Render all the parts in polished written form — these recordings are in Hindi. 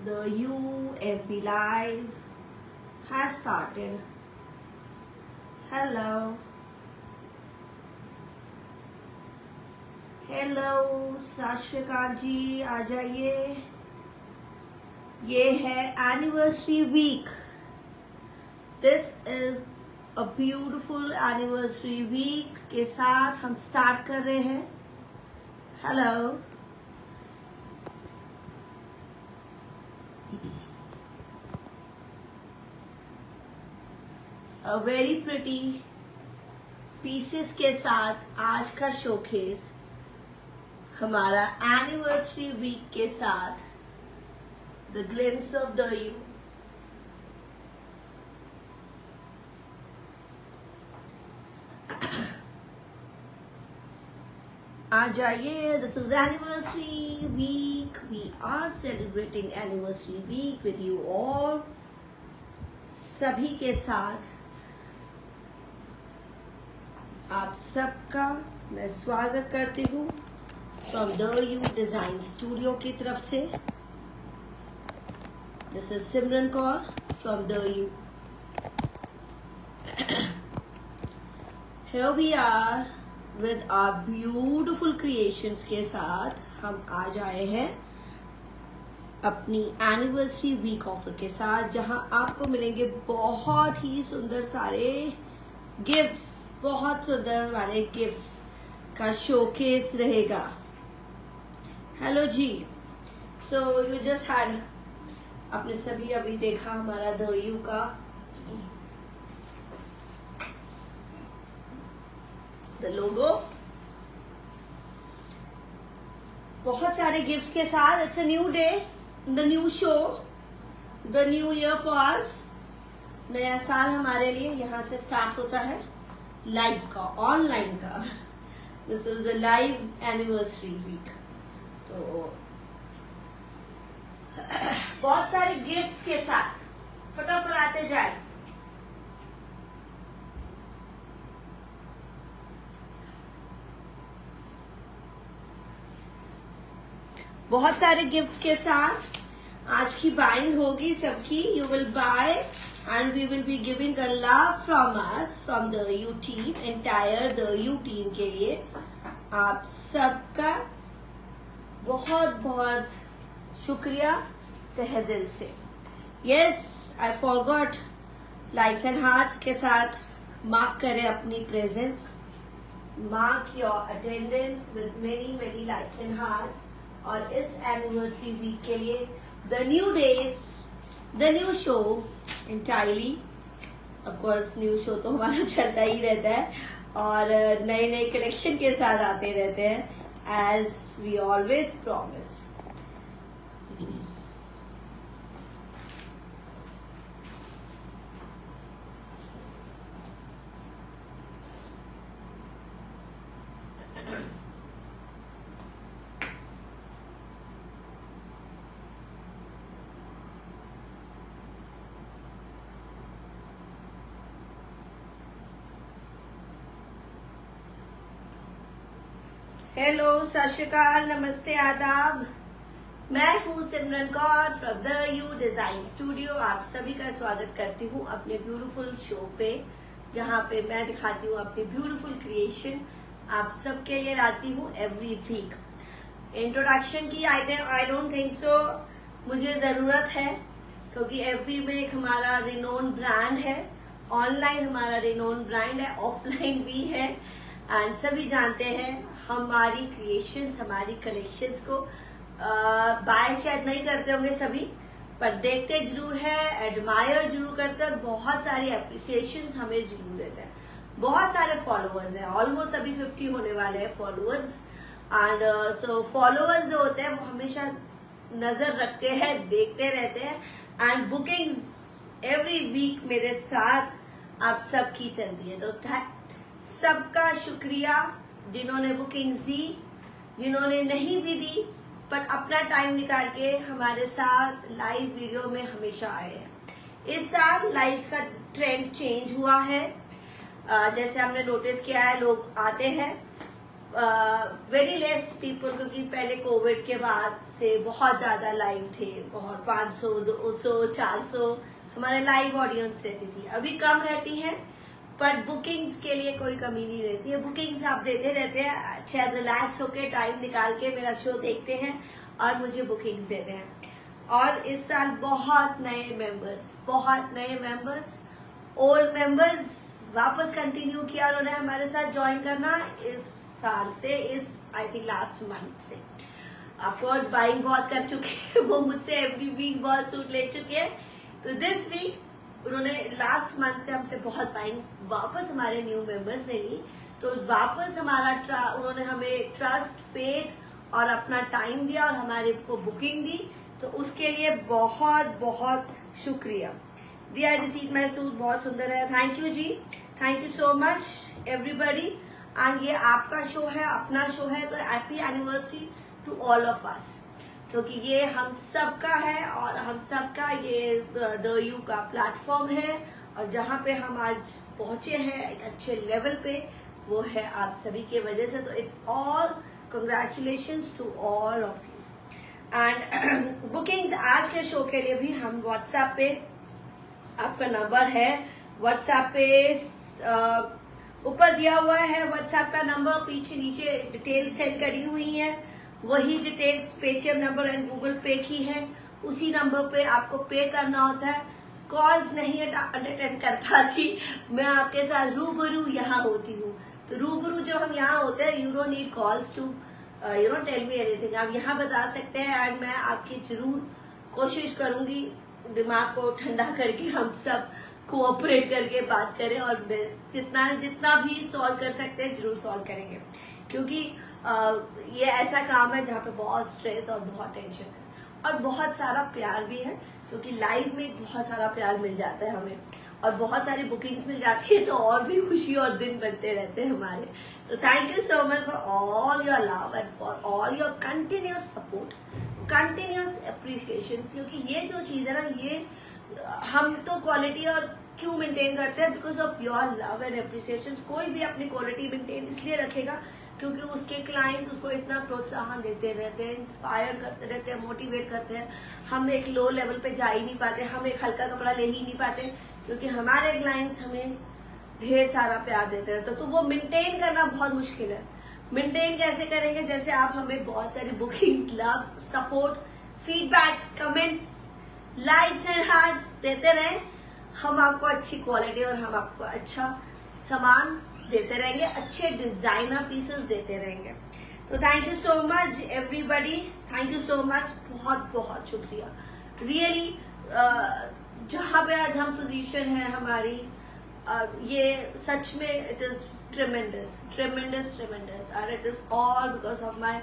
The UFB Live has started. Hello. Hello सत श्री अकाल जी, आ जाइए। ये है anniversary week. This is a beautiful anniversary week के साथ हम स्टार्ट कर रहे हैं। Hello, a very pretty pieces के साथ आज का शोकेस हमारा एनिवर्सरी वीक के साथ the glimpse of the you. आ जाइए। This is anniversary week. We are celebrating anniversary week with you all. सभी के साथ आप सबका मैं स्वागत करती हूँ from the you design studio की तरफ से। This is Simran Kaur from the you. Here we are with our beautiful creations के साथ हम आज आए हैं अपनी एनिवर्सरी वीक ऑफर के साथ, जहां आपको मिलेंगे बहुत ही सुंदर सारे गिफ्ट्स, बहुत सुंदर वाले गिफ्ट्स का शोकेस रहेगा। Hello ji. So you just had, आपने सभी अभी देखा हमारा द यू का द लोगो, बहुत सारे गिफ्ट्स के साथ। It's a new day, the new show, the new year for us. नया साल हमारे लिए यहाँ से स्टार्ट होता है, लाइव का, ऑनलाइन का। This is the live anniversary week. तो बहुत सारे गिफ्ट्स के साथ फटाफट आते जाए। बहुत सारे गिफ्ट्स के साथ आज की बाइंग होगी सबकी। You will buy and we will be giving a love from us, from the U team, entire the U team के लिए आप सबका बहुत बहुत शुक्रिया तहे दिल से। Yes, I forgot, likes and hearts के साथ मार्क करें अपनी presence, mark your attendance with many many likes and hearts. और इस एनिवर्सरी वीक के लिए the new days, the new show entirely, of course new show तो हमारा चलता ही रहता है और नए नए कलेक्शन के साथ आते रहते हैं, as we always promise. Hello, सत श्री अकाल, नमस्ते, आदाब। मैं हूँ Simran Kaur from the you design studio. आप सभी का स्वागत करती हूँ अपने ब्यूटीफुल शो पे, जहाँ पे मैं दिखाती हूँ अपनी ब्यूटीफुल क्रिएशन आप सबके लिए लाती हूँ एवरी वीक। इंट्रोडक्शन की आई डोंट थिंक सो मुझे ज़रूरत है, क्योंकि एवरी वीक हमारा रिनोन ब्रांड है, ऑनलाइन हमारा रिनोन ब्रांड है, ऑफलाइन भी है। एंड सभी जानते हैं हमारी क्रिएशंस, हमारी कलेक्शंस को बाय शायद नहीं करते होंगे सभी, पर देखते जरूर है, एडमायर जरूर करते हैं और बहुत सारी एप्रिसिएशंस हमें जरूर देते हैं। बहुत सारे फॉलोअर्स हैं, ऑलमोस्ट अभी 50 होने वाले हैं फॉलोअर्स। एंड सो फॉलोअर्स जो होते हैं वो हमेशा नजर रखते हैं, देखते रहते हैं। एंड बुकिंग्स एवरी वीक मेरे साथ आप सबकी चलती है, तो सबका शुक्रिया जिन्होंने बुकिंग्स दी, जिन्होंने नहीं भी दी पर अपना टाइम निकाल के हमारे साथ लाइव वीडियो में हमेशा आए हैं। इस साल लाइव का ट्रेंड चेंज हुआ है, जैसे हमने नोटिस किया है, लोग आते हैं वेरी लेस पीपल, क्योंकि पहले कोविड के बाद से बहुत ज़्यादा लाइव थे, बहुत 500 200 400 हमारे लाइव ऑडियंस रहती थी। अभी कम रहती है, पर बुकिंग्स के लिए कोई कमी नहीं रहती है। बुकिंग्स आप देते रहते हैं, शायद रिलैक्स होके टाइम निकाल के मेरा शो देखते हैं और मुझे बुकिंग्स देते हैं। और इस साल बहुत नए मेंबर्स, ओल्ड मेंबर्स वापस कंटिन्यू किया उन्होंने हमारे साथ ज्वाइन करना इस साल से, इस आई थिंक लास्ट मंथ से। ऑफ कोर्स बाइंग बहुत कर चुके हैं वो मुझसे, एवरी वीक बहुत सूट ले चुके हैं। तो दिस वीक उन्होंने लास्ट मंथ से हमसे बहुत बाइंग वापस हमारे न्यू मेंबर्स ने ली। तो वापस हमारा उन्होंने हमें ट्रस्ट, फेथ और अपना टाइम दिया और हमारे को बुकिंग दी। तो उसके लिए बहुत बहुत शुक्रिया। दिया रिसीट में सूट बहुत सुंदर है, thank you ji, thank you so much everybody. And ये आपका शो है, अपना शो है, तो happy anniversary to all of us, क्योंकि ये हम सबका है और हम सबका ये द यू का प्लेटफॉर्म है। और जहाँ पे हम आज पहुंचे हैं एक अच्छे लेवल पे, वो है आप सभी के वजह से। तो it's all congratulations to all of you. And bookings आज के शो के लिए भी हम व्हाट्सएप पे, आपका नंबर है व्हाट्सएप पे ऊपर दिया हुआ है, व्हाट्सएप का नंबर, पीछे नीचे डिटेल्स सेंड करी हुई है, वही details Paytm number and Google पे की है। उसी नंबर पे आपको पे करना होता है। कॉल्स नहीं अटेंड कर पाती, मैं आपके साथ रूबरू यहाँ होती हूँ। तो रूबरू जब हम यहाँ होते हैं, you don't need calls to tell me anything, आप यहाँ बता सकते हैं। एंड मैं आपकी जरूर कोशिश करूंगी दिमाग को ठंडा करके हम सब कोऑपरेट करके बात करें, और जितना भी सॉल्व कर सकते हैं जरूर सॉल्व करेंगे, क्योंकि ये ऐसा काम है जहाँ पे बहुत स्ट्रेस और बहुत टेंशन है और बहुत सारा प्यार भी है, क्योंकि लाइफ में बहुत सारा प्यार मिल जाता है हमें और बहुत सारी बुकिंग्स मिल जाती है, तो और भी खुशी और दिन बनते रहते हैं हमारे। तो thank you so much for all your love and for all your continuous support, continuous appreciation, क्योंकि ये जो चीज है ना, ये हम तो क्वालिटी और क्यों मेंटेन करते हैं, because of your love and appreciation. कोई भी अपनी क्वालिटी मेंटेन इसलिए रखेगा क्योंकि उसके क्लाइंट्स उसको इतना प्रोत्साहन देते रहते हैं, इंस्पायर करते रहते हैं, मोटिवेट करते हैं। हम एक लो लेवल पे जा ही नहीं पाते, हम एक हल्का कपड़ा ले ही नहीं पाते, क्योंकि हमारे क्लाइंट्स हमें ढेर सारा प्यार देते रहते हैं। तो वो मेंटेन करना बहुत मुश्किल है। मेंटेन कैसे करेंगे? जैसे आप हमें बहुत सारी bookings, love, support, feedbacks, comments, likes and hearts देते रहे, हम आपको अच्छी क्वालिटी और हम आपको अच्छा सामान देते रहेंगे, अच्छे डिजाइनर पीसेस देते रहेंगे। तो thank you so much everybody, thank you so much, बहुत बहुत शुक्रिया। रियली जहाँ पे आज हम पोजीशन है हमारी, ये सच में इट इज ट्रेमेंडस ट्रेमेंडस ट्रेमेंडस, और it is all because of my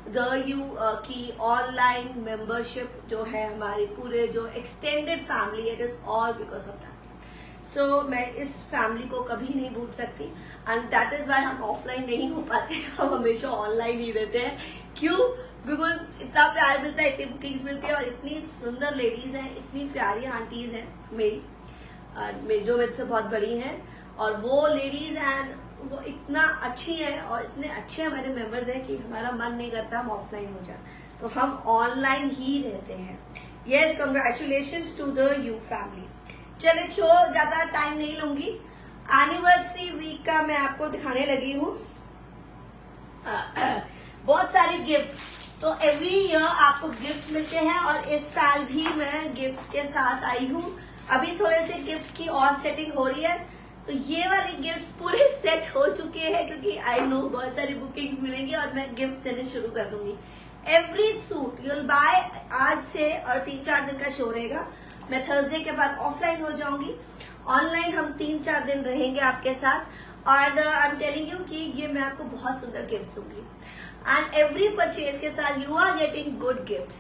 the you की ऑनलाइन मेंबरशिप जो है हमारी, पूरे जो extended family, it is all because of that. So मैं इस फैमिली को कभी नहीं भूल सकती, एंड दैट इज वाई हम ऑफलाइन नहीं हो पाते, हम हमेशा ऑनलाइन ही रहते हैं। क्यों? बिकॉज इतना प्यार मिलता है, इतनी बुकिंग्स मिलती है और इतनी सुंदर लेडीज हैं, इतनी प्यारी आंटीज हैं मेरी, जो मेरे से बहुत बड़ी हैं, और वो लेडीज एंड वो इतना अच्छी है और इतने अच्छे हमारे मेंबर्स हैं कि हमारा मन नहीं करता हम ऑफलाइन हो जाए, तो हम ऑनलाइन ही रहते हैं। Yes, congratulations to the U family. चलिए, शो ज्यादा टाइम नहीं लूंगी, एनिवर्सरी वीक का मैं आपको दिखाने लगी हूँ। बहुत सारी गिफ्ट, तो एवरी ईयर आपको गिफ्ट मिलते हैं और इस साल भी मैं गिफ्ट्स के साथ आई हूँ। अभी थोड़े से गिफ्ट की और सेटिंग हो रही है, तो ये वाली गिफ्ट्स पूरे सेट हो चुके हैं, क्योंकि आई नो बहुत सारी बुकिंग्स मिलेंगी और मैं गिफ्ट्स देने शुरू कर दूंगी। Every suit you will bye, आज से और 3-4 दिन का शो रहेगा। मैं थर्सडे के बाद ऑफलाइन हो जाऊंगी, ऑनलाइन हम 3-4 दिन रहेंगे आपके साथ, और आई एम टेलिंग यू कि ये मैं आपको बहुत सुंदर गिफ्ट्स दूंगी। एंड एवरी परचेज के साथ you are getting good gifts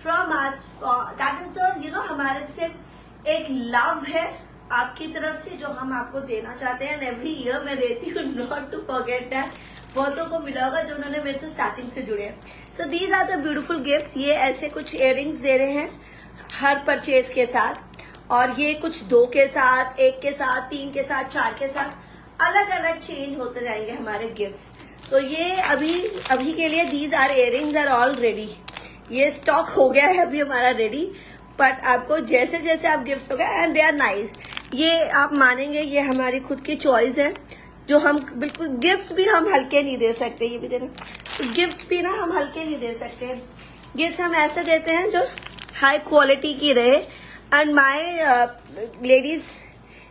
from us. That is the you know, हमारे सिर्फ एक लव है आपकी तरफ से जो हम आपको देना चाहते हैं, एंड एवरी ईयर मैं देती हूँ, नॉट टू फॉरगेट दैट। बहुतों को मिला होगा जो उन्होंने मेरे से स्टार्टिंग से जुड़े हैं। So these are the beautiful gifts. ये ऐसे कुछ इयररिंग्स दे रहे हैं हर परचेज के साथ, और ये कुछ 2 के साथ, 1 के साथ, 3 के साथ, 4 के साथ, अलग अलग चेंज होते जाएंगे हमारे गिफ्ट्स। तो ये अभी के लिए these are earrings are already, ये स्टॉक हो गया है अभी हमारा रेडी। बट आपको जैसे जैसे आप गिफ्ट्स हो गए एंड दे आर नाइस, ये आप मानेंगे ये हमारी खुद की चॉइस है, जो हम बिल्कुल गिफ्ट्स भी हम हल्के नहीं दे सकते। ये भी देना, तो गिफ्ट्स भी ना हम हल्के नहीं दे सकते। गिफ्ट्स हम ऐसे देते हैं जो हाई क्वालिटी की रहे। And my ladies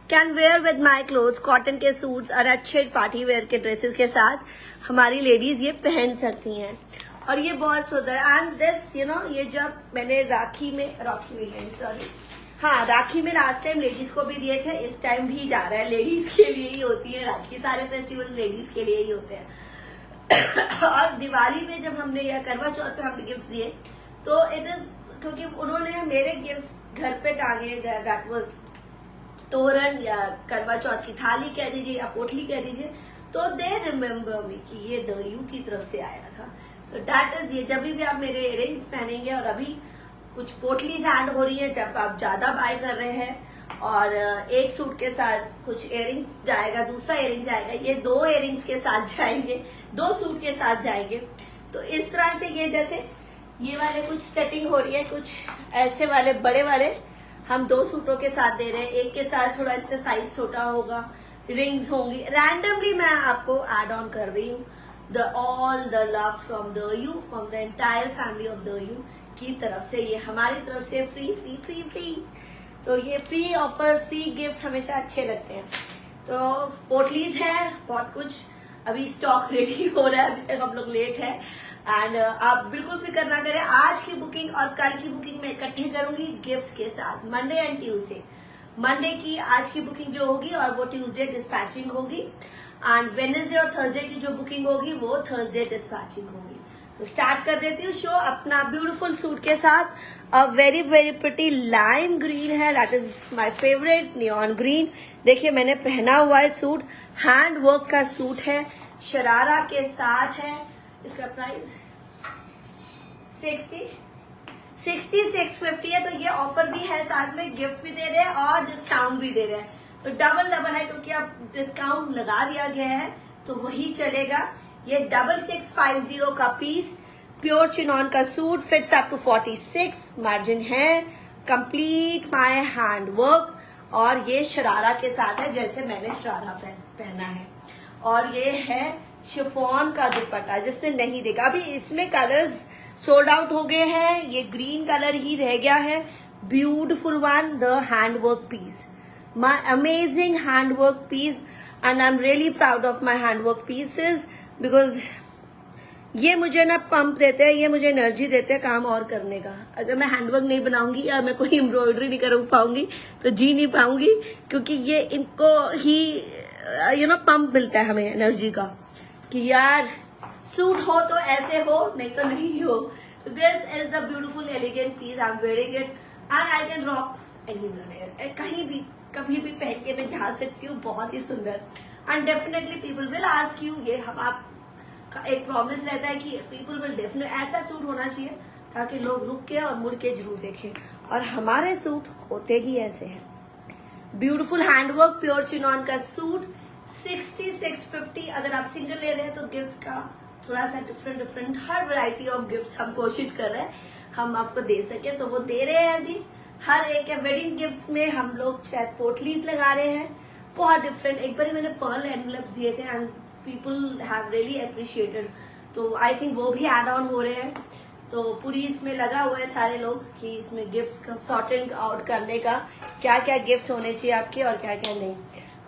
can wear with my clothes, cotton के सूट्स और अच्छे पार्टी वेयर के ड्रेसेस के साथ हमारी लेडीज ये पहन सकती हैं। और ये बहुत सुंदर। एंड दिस यू नो, ये जब मैंने राखी में लास्ट टाइम लेडीज को भी दिए थे, इस टाइम भी जा रहा है, लेडीज के लिए ही होती है राखी, सारे फेस्टिवल लेडीज के लिए ही होते हैं। और दिवाली में जब हमने या करवा चौथ पे हमने गिफ्ट्स दिए, तो इट इज क्योंकि उन्होंने मेरे गिफ्ट्स घर पे टांगे, दैट वाज तोरण या करवा चौथ की थाली कह दीजिए या पोटली कह दीजिए, तो दे रिमेम्बर मी कि ये दयू की तरफ से आया था। सो दैट इज, ये जब भी आप मेरे इयरिंग्स पहनेंगे, और अभी कुछ पोटलीज ऐड हो रही है जब आप ज्यादा बाय कर रहे हैं, और एक सूट के साथ कुछ इयरिंग जाएगा, दूसरा इयरिंग जाएगा, ये 2 इयरिंग्स के साथ जाएंगे, 2 सूट के साथ जाएंगे। तो इस तरह से ये जैसे ये वाले कुछ सेटिंग हो रही है, कुछ ऐसे वाले बड़े वाले हम 2 सूटों के साथ दे रहे हैं, एक के साथ थोड़ा इससे साइज छोटा होगा, रिंग्स होंगी, रैंडमली मैं आपको एड ऑन कर रही हूँ। All the love from the you, from the entire family of the you की तरफ से, ये हमारी तरफ से फ्री फ्री फ्री फ्री। तो ये फ्री ऑफर्स, फ्री गिफ्ट्स हमेशा अच्छे लगते हैं। तो पोटलीज है, बहुत कुछ अभी स्टॉक रेडी हो रहा है, अभी तक हम लोग लेट है। एंड आप बिल्कुल फिक्र ना करें, आज की बुकिंग और कल की बुकिंग मैं इकट्ठे करूंगी गिफ्ट्स के साथ, मंडे एंड ट्यूसडे। मंडे की आज की बुकिंग जो होगी और वो ट्यूसडे डिस्पैचिंग होगी, एंड वेडनेसडे और थर्सडे की जो बुकिंग होगी वो थर्सडे डिस्पैचिंग होगी। तो स्टार्ट कर देती हूँ शो अपना ब्यूटीफुल सूट के साथ। A very very pretty lime green है, that is my favourite, neon green. देखिए मैंने पहना हुआ है सूट, हैंड वर्क का सूट है, शरारा के साथ है। इसका प्राइस 6650 है। तो ये ऑफर भी है, साथ में गिफ्ट भी दे रहे हैं और डिस्काउंट भी दे रहे हैं, तो डबल है, क्योंकि अब डिस्काउंट लगा दिया गया है तो वही चलेगा। ये 6650 का पीस, प्योर चिनॉन का suit, fits up to 46, margin है, कंप्लीट माय हैंड वर्क, और ये शरारा के साथ है, जैसे मैंने शरारा पहना है। और ये है शिफॉन का दुपट्टा, जिसने नहीं देखा अभी, इसमें कलर्स सोल्ड आउट हो गए हैं, ये ग्रीन कलर ही रह गया है। Beautiful one, the handwork piece, my amazing handwork piece, and I am really proud of my handwork pieces, because ये मुझे ना पंप देते हैं, ये मुझे एनर्जी देते हैं काम और करने का। अगर मैं हैंडवर्क नहीं बनाऊंगी या मैं कोई एम्ब्रॉयडरी नहीं कर पाऊंगी तो जी नहीं पाऊंगी, क्योंकि ये इनको ही पंप मिलता है हमें एनर्जी का, कि यार सूट हो तो ऐसे हो, नहीं तो नहीं हो। This is the beautiful elegant piece, I am wearing it and I can rock anywhere, कहीं भी कभी भी पहन के मैं जा सकती हूँ, बहुत ही सुंदर। And definitely people will ask you, ये हम आपका एक प्रॉमिस रहता है कि पीपल विल डेफिनेटली, ऐसा सूट होना चाहिए ताकि लोग रुक के और मुड़ के जरूर देखें, और हमारे सूट होते ही ऐसे हैं। ब्यूटीफुल हैंडवर्क प्योर चिनॉन का सूट 6650। अगर आप सिंगल ले रहे हैं तो गिफ्ट्स का थोड़ा सा different her variety of gifts हम कोशिश कर रहे हैं हम आपको दे सके, तो वो दे रहे हैं जी। हर एक वेडिंग गिफ्ट्स में हम लोग शायद पोटलीज लगा रहे हैं, बहुत डिफरेंट। एक बार मैंने पर्ल एनवेलप्स दिए थे and people have really appreciated, तो आई थिंक वो भी एड ऑन हो रहे हैं। तो पूरी इसमें लगा हुआ है सारे लोग कि इसमें गिफ्ट्स का सॉर्टिंग आउट करने का, क्या क्या गिफ्ट्स होने चाहिए आपके और क्या क्या नहीं।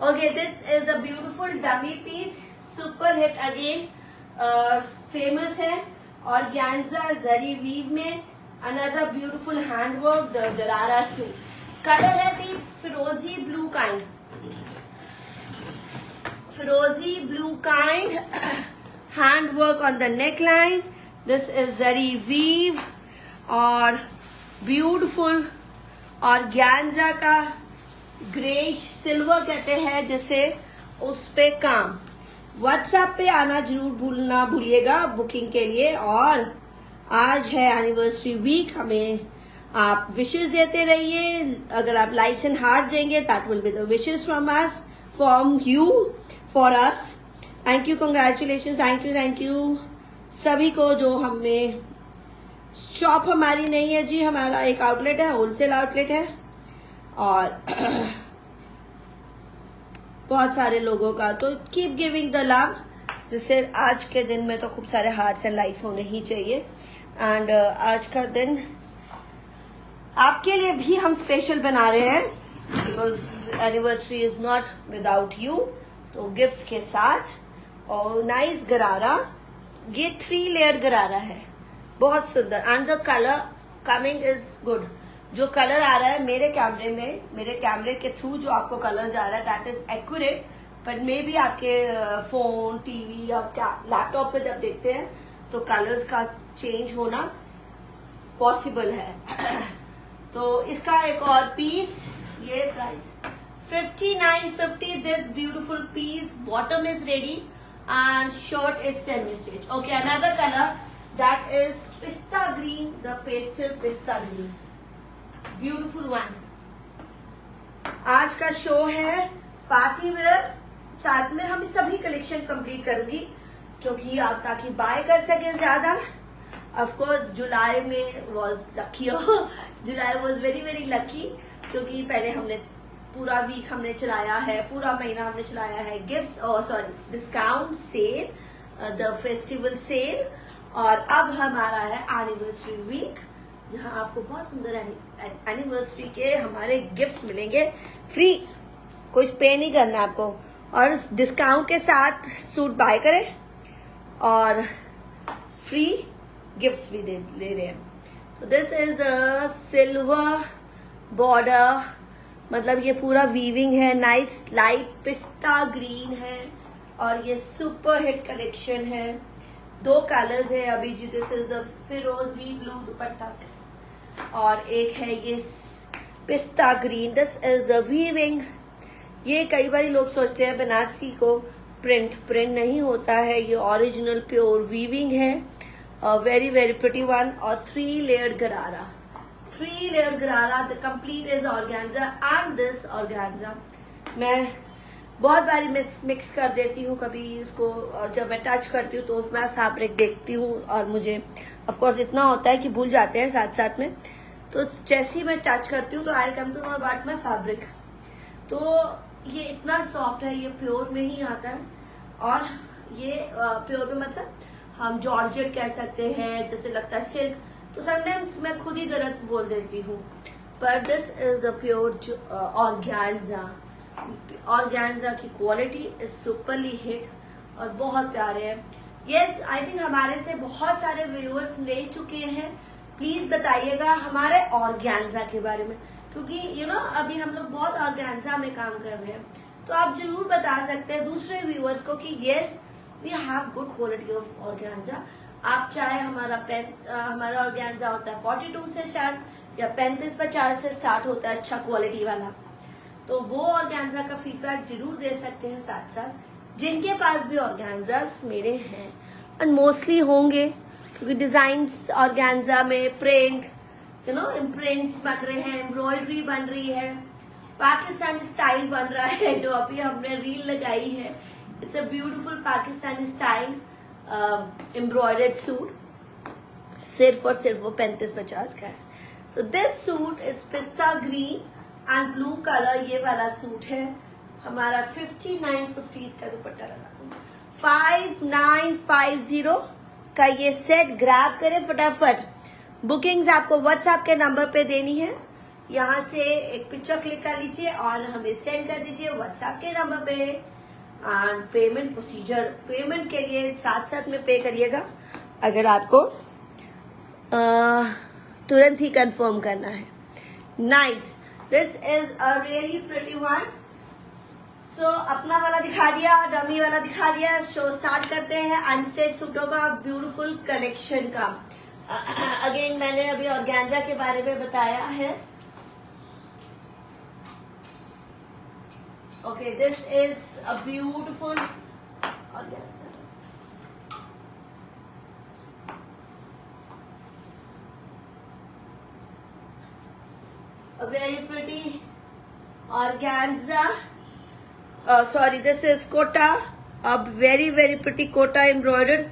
Okay, this is the beautiful dummy piece, super hit again, famous है, और गैंजा जरी वीव में। अनदर ब्यूटीफुल हैंडवर्क, द जरारा सूट। कलर है the firozi blue kind, firozi blue kind, handwork on the neck line. This is zari weave और ब्यूटीफुल, और गैंजा का ग्रेश सिल्वर कहते हैं जिसे, उस पे काम। व्हाट्सएप पे आना जरूर ना भूलिएगा बुकिंग के लिए। और आज है एनिवर्सरी वीक, हमें आप विशेस देते रहिए। अगर आप लाइक्स एंड हार्ट देंगे, that will be the wishes from us, from you for us. Thank you, congratulation, thank you सभी को जो हमें। शॉप हमारी नहीं है जी, हमारा एक आउटलेट है, होलसेल आउटलेट है, और बहुत सारे लोगों का, तो कीप गिविंग द लव, जिससे आज के दिन में तो खूब सारे हार्ट्स एंड लाइक्स होने ही चाहिए। एंड आज का दिन आपके लिए भी हम स्पेशल बना रहे हैं, because anniversary is not without you. तो गिफ्ट्स के साथ और नाइस गरारा, ये 3 लेयर गरारा है, बहुत सुंदर, and the colour coming is good. जो कलर आ रहा है मेरे कैमरे में, मेरे कैमरे के थ्रू जो आपको कलर जा रहा है that is accurate, but may be आपके फोन, टीवी या लैपटॉप पे जब देखते हैं तो कलर्स का चेंज होना पॉसिबल है। तो इसका एक और पीस, ये price 5950, this beautiful piece, bottom is ready and shirt is semi stitch. Okay, another colour that is pista green, the pastel pista green, beautiful one. आज का शो है पार्टी वेयर, साथ में हम सभी कलेक्शन कंप्लीट करूंगी क्योंकि आप ताकि बाय कर सके ज्यादा। ऑफ कोर्स जुलाई में was lucky, July was very very lucky, क्योंकि पहले हमने पूरा वीक हमने चलाया है, पूरा महीना हमने चलाया है gifts, sorry discount sale, the festival sale, और अब हमारा है एनिवर्सरी वीक, जहां आपको बहुत सुंदर एनिवर्सरी के हमारे गिफ्ट्स मिलेंगे फ्री, कुछ पे नहीं करना आपको, और डिस्काउंट के साथ सूट बाय करें और फ्री गिफ्ट्स भी ले रहे हैं। तो this is the silver border, मतलब ये पूरा वीविंग है, नाइस लाइट पिस्ता ग्रीन है, और ये सुपर हिट कलेक्शन है। 2 कलर्स है अभी जी, दिस इज द फिरोजी ब्लू दुपट्टा और एक है ये पिस्ता green, this is the weaving. ये कई बार लोग सोचते हैं बनारसी को प्रिंट नहीं होता है, ये ओरिजिनल प्योर वीविंग है, वेरी वेरी प्रिटी वन, और 3 लेयर्ड गरारा, 3 लेयर्ड गरारा, the complete is organza and this organza. मैं बहुत बारी मिक्स कर देती हूँ, कभी इसको जब मैं टच करती हूँ तो मैं फैब्रिक देखती हूँ और मुझे ऑफ कोर्स इतना होता है कि भूल जाते हैं साथ साथ में, तो जैसे ही मैं टच करती हूँ तो I come to know about my fabric. तो ये इतना सॉफ्ट है, ये प्योर में ही आता है, और ये प्योर में मतलब हम जॉर्जेट कह सकते हैं, जैसे लगता है सिल्क, तो समटाइम्स मैं खुद ही गलत बोल देती हूँ, पर this is the pure organza. Organza की क्वालिटी इज सुपरली हिट और बहुत प्यारे हैं। यस, आई थिंक हमारे से बहुत सारे व्यूअर्स ले चुके हैं, प्लीज बताइएगा हमारे ऑर्गेन्जा के बारे में, क्योंकि यू नो अभी हम लोग बहुत ऑर्गेन्जा में काम कर रहे हैं, तो आप जरूर बता सकते हैं दूसरे व्यूअर्स को कि yes we have good quality of organza. आप चाहे हमारा ऑर्गेन्जा होता है 42 से शायद, या 35-50 से स्टार्ट होता है अच्छा क्वालिटी वाला, तो वो ऑर्गेन्जा का फीडबैक जरूर दे सकते हैं साथ साथ, जिनके पास भी ऑर्गेन्जास मेरे हैं, और मोस्टली होंगे क्योंकि डिजाइन्स ऑर्गेन्जा में प्रिंट, यू नो प्रिंट्स बन रहे हैं, एम्ब्रॉयडरी बन रही है, पाकिस्तानी स्टाइल बन रहा है, जो अभी हमने रील लगाई है, it's a beautiful Pakistani style embroidered suit, सिर्फ और सिर्फ वो 35-50 का है। So this suit is pista green and blue colour, ये वाला सूट है हमारा 5950 का दुपट्टा लगा दूँ, 5950 का ये सेट ग्रैब करें फटाफट। बुकिंग्स आपको व्हाट्सएप के नंबर पे देनी है, यहाँ से एक पिक्चर क्लिक कर लीजिए और हमें सेंड कर दीजिए व्हाट्सएप के नंबर पे। एंड पेमेंट प्रोसीजर, पेमेंट के लिए साथ साथ में पे करिएगा अगर आपको तुरंत ही कंफर्म करना है। Nice, this is a really pretty one. So अपना वाला दिखा दिया, डमी वाला दिखा दिया, शो स्टार्ट करते हैं अनस्टेज सूटों का ब्यूटीफुल कलेक्शन का। अगेन मैंने अभी ऑर्गेन्जा के बारे में बताया है। Okay, this is a beautiful organza, a very pretty organza, sorry, this is kota अब very very pretty kota embroidered,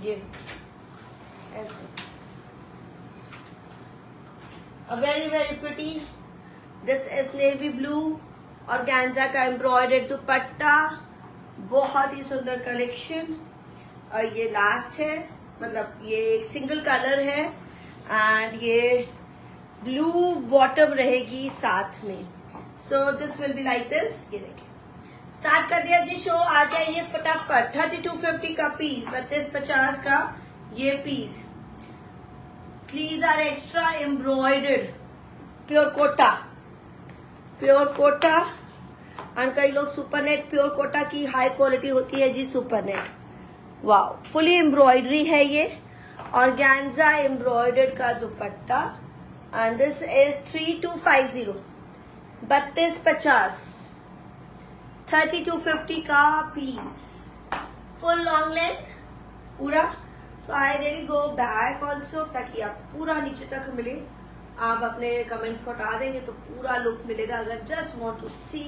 ये ऐसे very very pretty. This is navy blue और गैंजा का एम्ब्रॉयडर्ड दुपट्टा, बहुत ही सुंदर कलेक्शन। और ये लास्ट है, मतलब ये एक सिंगल कलर है एंड ये ब्लू बॉटम रहेगी साथ में। So this will be like this. ये देखिए स्टार्ट कर दिया जी शो। आ जाइए फटाफट। 3250 का पीस, 3250 का ये piece. Sleeves are extra embroidered, pure kota, pure kota. And कई लोग सुपरनेट, प्योर कोटा की हाई क्वालिटी होती है जी सुपरनेट। वाओ, फुली एम्ब्रॉयडरी है ये और गैंजा एम्ब्रॉयडर्ड का दुपट्टा। एंड दिस इज 3250, 3250, 3250 का पीस, फुल लॉन्ग लेंथ पूरा। तो I ready go back also, ताकि आप पूरा नीचे तक मिले। आप अपने कमेंट्स को हटा देंगे तो पूरा लुक मिलेगा, अगर just want to see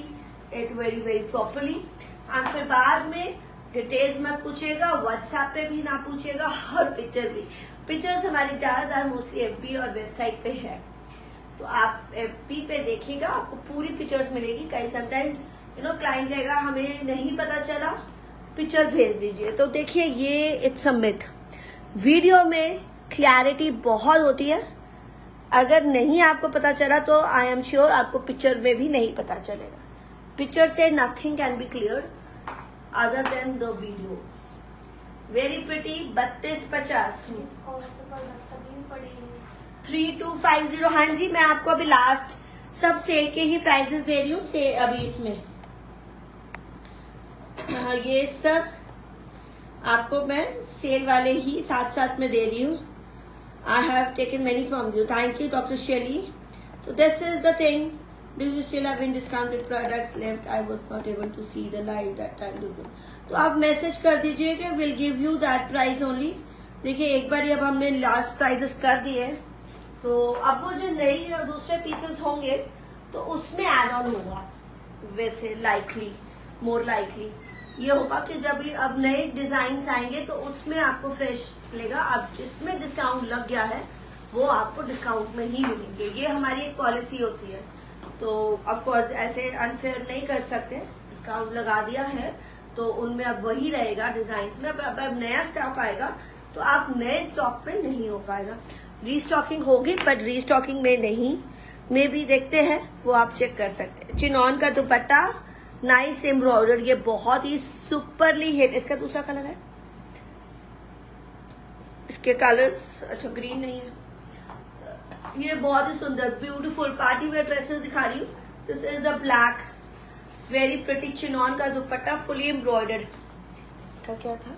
it very very properly. And फिर बाद में डिटेल्स मत पूछेगा, व्हाट्सएप पे भी ना पूछेगा, हर पिक्चर भी। पिक्चर्स हमारी ज्यादातर मोस्टली एफबी और वेबसाइट पे है, तो आप एफबी पे देखिएगा, आपको पूरी पिक्चर्स मिलेगी। कई समटाइम्स क्लाइंट कहेगा हमें नहीं पता चला, पिक्चर भेज दीजिए। तो देखिए ये इट्स अ मिथ, वीडियो में क्लैरिटी बहुत होती है, अगर नहीं आपको पता चला तो आई एम श्योर आपको पिक्चर में भी नहीं पता चलेगा। पिक्चर से nothing can be clear other than the video. Very pretty 3250, 3250। हाँ जी, मैं आपको अभी लास्ट सब सेल के ही प्राइसेस दे रही हूँ से अभी इसमें। ये सब आपको मैं सेल वाले ही साथ साथ में दे रही हूँ। I have taken many from you, thank you doctor Shelly. तो this is the thing, do you still have in discounted products left? I was not able to see the live that time. तो आप मैसेज कर दीजिए कि will give you that price only. देखिए एक बार अब हमने लास्ट प्राइसेस कर दिए, तो अब वो जो नई दूसरे पीसेस होंगे तो उसमें एड ऑन होगा। वैसे लाइकली, मोर लाइकली ये होगा कि जब अब नए डिजाइन आएंगे तो उसमें आपको फ्रेश मिलेगा। अब जिसमें डिस्काउंट लग गया है वो आपको डिस्काउंट में ही मिलेंगे। ये हमारी एक पॉलिसी होती है, तो ऑफ कोर्स ऐसे अनफेयर नहीं कर सकते। डिस्काउंट लगा दिया है तो उनमें अब वही रहेगा डिजाइन में। अब नया स्टॉक आएगा तो आप नए स्टॉक में नहीं हो पाएगा। रीस्टॉकिंग होगी बट रीस्टॉकिंग में नहीं, में भी देखते हैं, वो आप चेक कर सकते हैं। चिनॉन का दुपट्टा, नाइस एम्ब्रॉयडर, ये बहुत ही सुपरली हिट। इसका दूसरा कलर है, इसके कलर्स अच्छा ग्रीन नहीं है। ये बहुत ही सुंदर ब्यूटीफुल पार्टी वेयर ड्रेसेस दिखा रही हूँ। This is the black very pretty chinon का दुपट्टा, फुली एम्ब्रॉयडर्ड। इसका क्या था?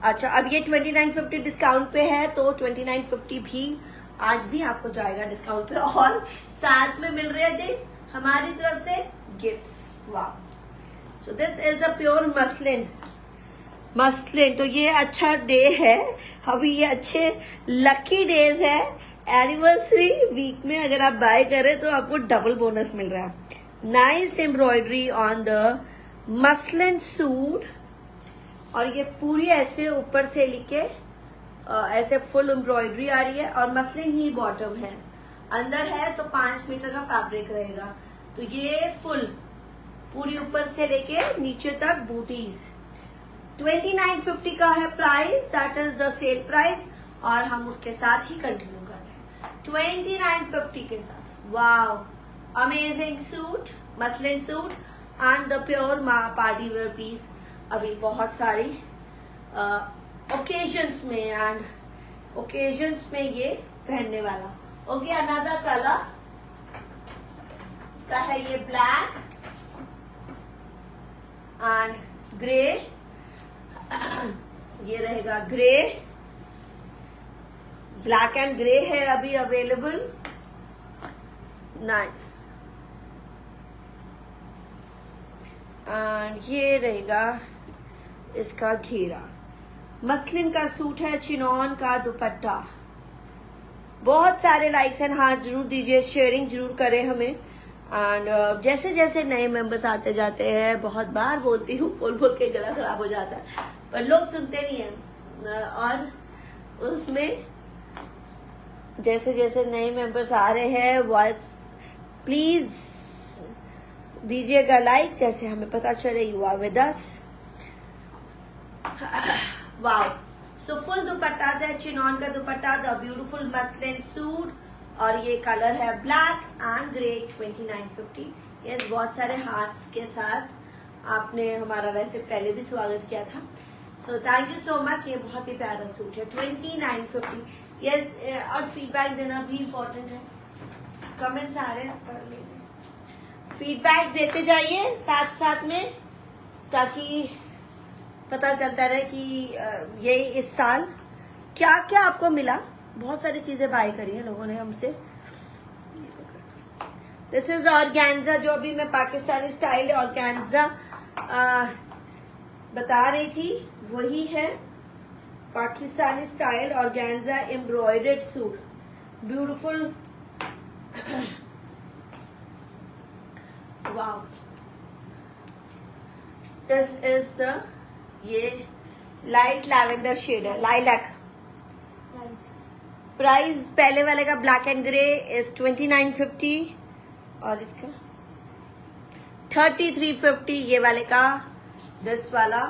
अच्छा, अब ये 2950 डिस्काउंट पे है, तो 2950 भी आज भी आपको जाएगा डिस्काउंट पे। और साथ में मिल रहे हैं जी हमारी तरफ से गिफ्ट्स। वाह, so this is the pure muslin, muslin. तो ये अच्छा डे है, अभी ये अच्छे लकी डेज है। एनिवर्सरी वीक में अगर आप बाय करें तो आपको डबल बोनस मिल रहा है। Nice embroidery on the muslin suit, और ये पूरी ऐसे ऊपर से लिखे ऐसे फुल एम्ब्रॉयडरी आ रही है और मसलिन ही बॉटम है। अंदर है तो 5 मीटर का फैब्रिक रहेगा। तो ये फुल पूरी ऊपर से लेके नीचे तक बूटीज। 2950 का है price, that is the sale price, और हम उसके साथ ही कंटिन्यू कर रहे हैं 2950 के साथ। Wow, amazing suit, muslin suit and the pure party wear piece. अभी बहुत सारी ओकेजन्स में ये पहनने वाला। ओके, अनदर कलर इसका है ये ब्लैक एंड ग्रे। ये रहेगा ग्रे, ब्लैक एंड ग्रे है अभी अवेलेबल। नाइस। एंड ये रहेगा इसका घेरा। मसलिन का सूट है, चिनॉन का दुपट्टा। बहुत सारे लाइक्स एंड हार्ट जरूर दीजिए, शेयरिंग जरूर करें हमें। एंड जैसे जैसे नए मेंबर्स आते जाते हैं, बहुत बार बोलती हूँ, बोल बोल के गला खराब हो जाता है, पर लोग सुनते नहीं हैं। और उसमें जैसे जैसे नए मेंबर्स आ रहे हैं, व्हाट्स प्लीज दीजिएगा लाइक, जैसे हमें पता चले you are with us. Wow, so full dupatta है, चिनॉन का dupatta, the beautiful muslin suit, और ये कलर है ब्लैक एंड ग्रे, 2950। यस, बहुत सारे हार्ट्स के साथ आपने हमारा वैसे पहले भी स्वागत किया था, so thank you so much. ये बहुत ही प्यारा सूट है, 2950। यस, और फीडबैक देना भी इम्पोर्टेंट है, कमेंट्स आ रहे हैं, पढ़ लेंगे, फीडबैक देते जाइए साथ साथ में, ताकि पता चलता रहे कि ये इस साल क्या क्या आपको मिला। बहुत सारी चीजें बाय करी है लोगों ने हमसे। दिस इज ऑर्गेन्जा, जो अभी मैं पाकिस्तानी स्टाइल ऑर्गेन्जा बता रही थी, वही है Pakistani style organza embroidered suit, beautiful. Wow, this is the, ये लाइट लैवेंडर शेड है, लाइलैक। प्राइस पहले वाले का ब्लैक एंड ग्रे इज 2950 और इसका 3350, ये वाले का दिस वाला।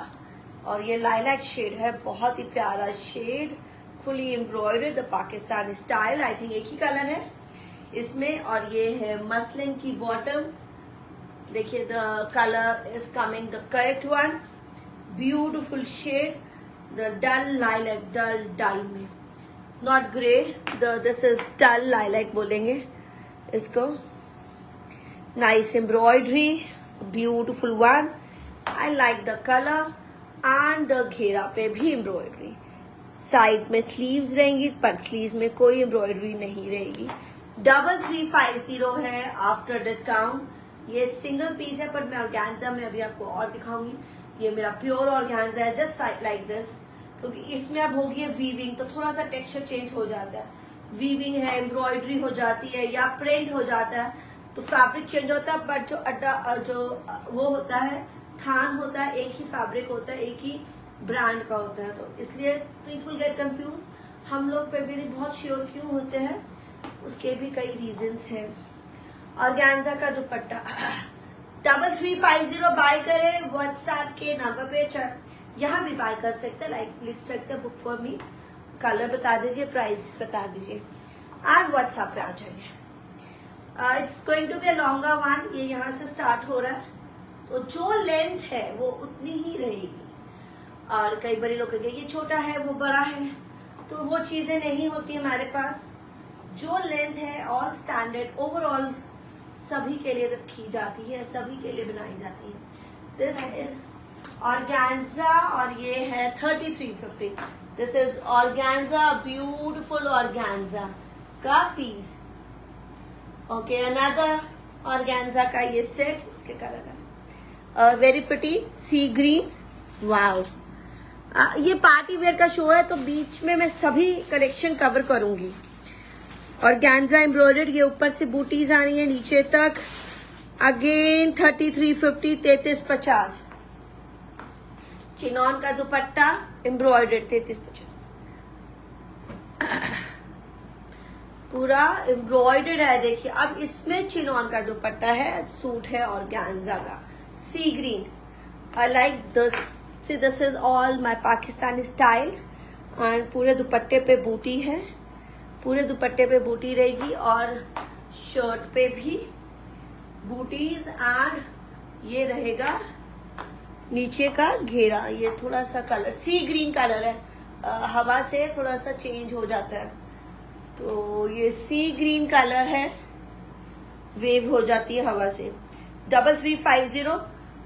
और ये लाइलैक शेड है, बहुत ही प्यारा shade, fully embroidered the Pakistani style. I think एक ही कलर है इसमें, और ये है मसलिन की बॉटम। देखिए, the colour is coming the correct one, beautiful shade, the dull lilac, dull में, not grey, this is dull lilac बोलेंगे इसको। Nice embroidery, beautiful one, I like the colour. And the घेरा पे भी एम्ब्रॉयडरी, साइड में स्लीव्स रहेंगी, पर स्लीव्स में कोई एम्ब्रॉयडरी नहीं रहेगी। 3350 है आफ्टर डिस्काउंट। ये सिंगल पीस है, पर मैं ऑर्गेन्जा में अभी आपको और दिखाऊंगी। ये मेरा प्योर ऑर्गेन्जा है, जस्ट लाइक दिस, क्योंकि इसमें अब होगी है वीविंग, तो थोड़ा सा टेक्सचर चेंज हो जाता है। वीविंग है, एम्ब्रॉयडरी हो जाती है या प्रिंट हो जाता है, तो फैब्रिक चेंज होता है, बट जो अड्डा जो वो होता है, थान होता है, एक ही फैब्रिक होता है, एक ही ब्रांड का होता है, तो इसलिए पीपल गेट कंफ्यूज। हम लोग पे भी नहीं बहुत श्योर क्यों होते हैं, उसके भी कई रीजंस हैं। ऑर्गेन्जा का दुपट्टा 3350 बाय करें, व्हाट्सएप के नंबर पे यहाँ भी बाय कर सकते हैं, लाइक लिख सकते हैं बुक फॉर मी, कलर बता दीजिए, प्राइस बता दीजिए, एंड व्हाट्सएप पे आ जाइए। It's going to be a longer one, ये यहाँ से स्टार्ट हो रहा है, तो जो लेंथ है वो उतनी ही रहेगी। और कई बार लोग कहेंगे ये छोटा है वो बड़ा है, तो वो चीजें नहीं होती हमारे पास। जो लेंथ है ऑल स्टैंडर्ड ओवरऑल सभी के लिए रखी जाती है, सभी के लिए बनाई जाती है। दिस इज ऑर्गेन्जा, और ये है 3350। This is organza, beautiful organza का पीस। ओके, अनदर ऑर्गेन्जा का ये सेट, इसके कलर है वेरी प्रिटी सी ग्रीन। वाओ, ये पार्टी वेयर का शो है, तो बीच में मैं सभी कलेक्शन कवर करूंगी। ऑर्गेन्जा एम्ब्रॉयडर्ड, ये ऊपर से बूटीज आ रही है नीचे तक। अगेन 3350, 3350। चिनॉन का दुपट्टा एम्ब्रॉयडर्ड, 3350, पूरा एम्ब्रॉयडर्ड है। देखिए, अब इसमें चिनॉन का दुपट्टा है, सूट है ऑर्गेन्जा का sea green. I like this, this is all my Pakistani style. And पूरे दुपट्टे पे बूटी है, पूरे दुपट्टे पे बूटी रहेगी, और शर्ट पे भी बूटीज, एंड ये रहेगा नीचे का घेरा। ये थोड़ा सा कलर सी ग्रीन कलर है, हवा से थोड़ा सा चेंज हो जाता है, तो ये सी ग्रीन कलर है, वेव हो जाती है हवा से। 3350,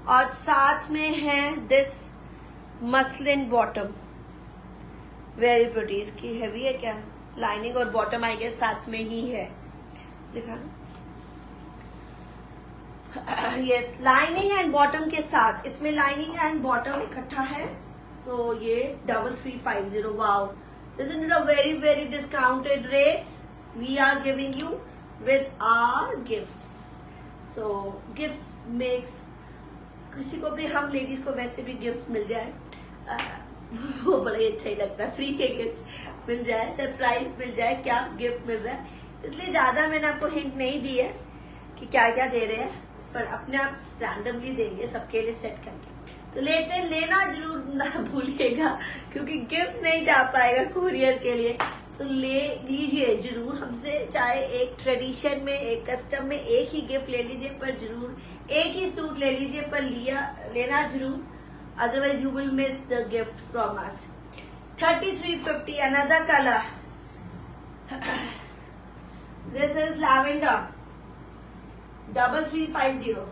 और साथ में है this muslin bottom, very pretty. इसकी हैवी है क्या, लाइनिंग और बॉटम आई गेस साथ में ही है, दिखा यस, लाइनिंग एंड बॉटम के साथ, इसमें लाइनिंग एंड बॉटम इकट्ठा है, तो ये 3350। Wow, isn't it a very very discounted rates? we are giving you with our gifts. So gifts makes, किसी को भी, हम लेडीज को वैसे भी गिफ्ट्स मिल जाए वो बड़ा ही अच्छा ही लगता है, फ्री के गिफ्ट्स मिल जाए, सरप्राइज मिल जाए, क्या गिफ्ट मिल रहा है, इसलिए ज्यादा मैंने आपको हिंट नहीं दी है कि क्या क्या दे रहे हैं, पर अपने आप रैंडमली देंगे सबके लिए सेट करके। तो लेना जरूर ना भूलिएगा, क्योंकि गिफ्ट नहीं जा पाएगा कुरियर के लिए, तो ले लीजिए जरूर हमसे, चाहे एक ट्रेडिशन में, एक कस्टम में एक ही गिफ्ट ले लीजिए, पर जरूर एक ही सूट ले लीजिए, पर लेना जरूर, otherwise you will miss the gift from us. 3350 another colour, this is lavender 3350।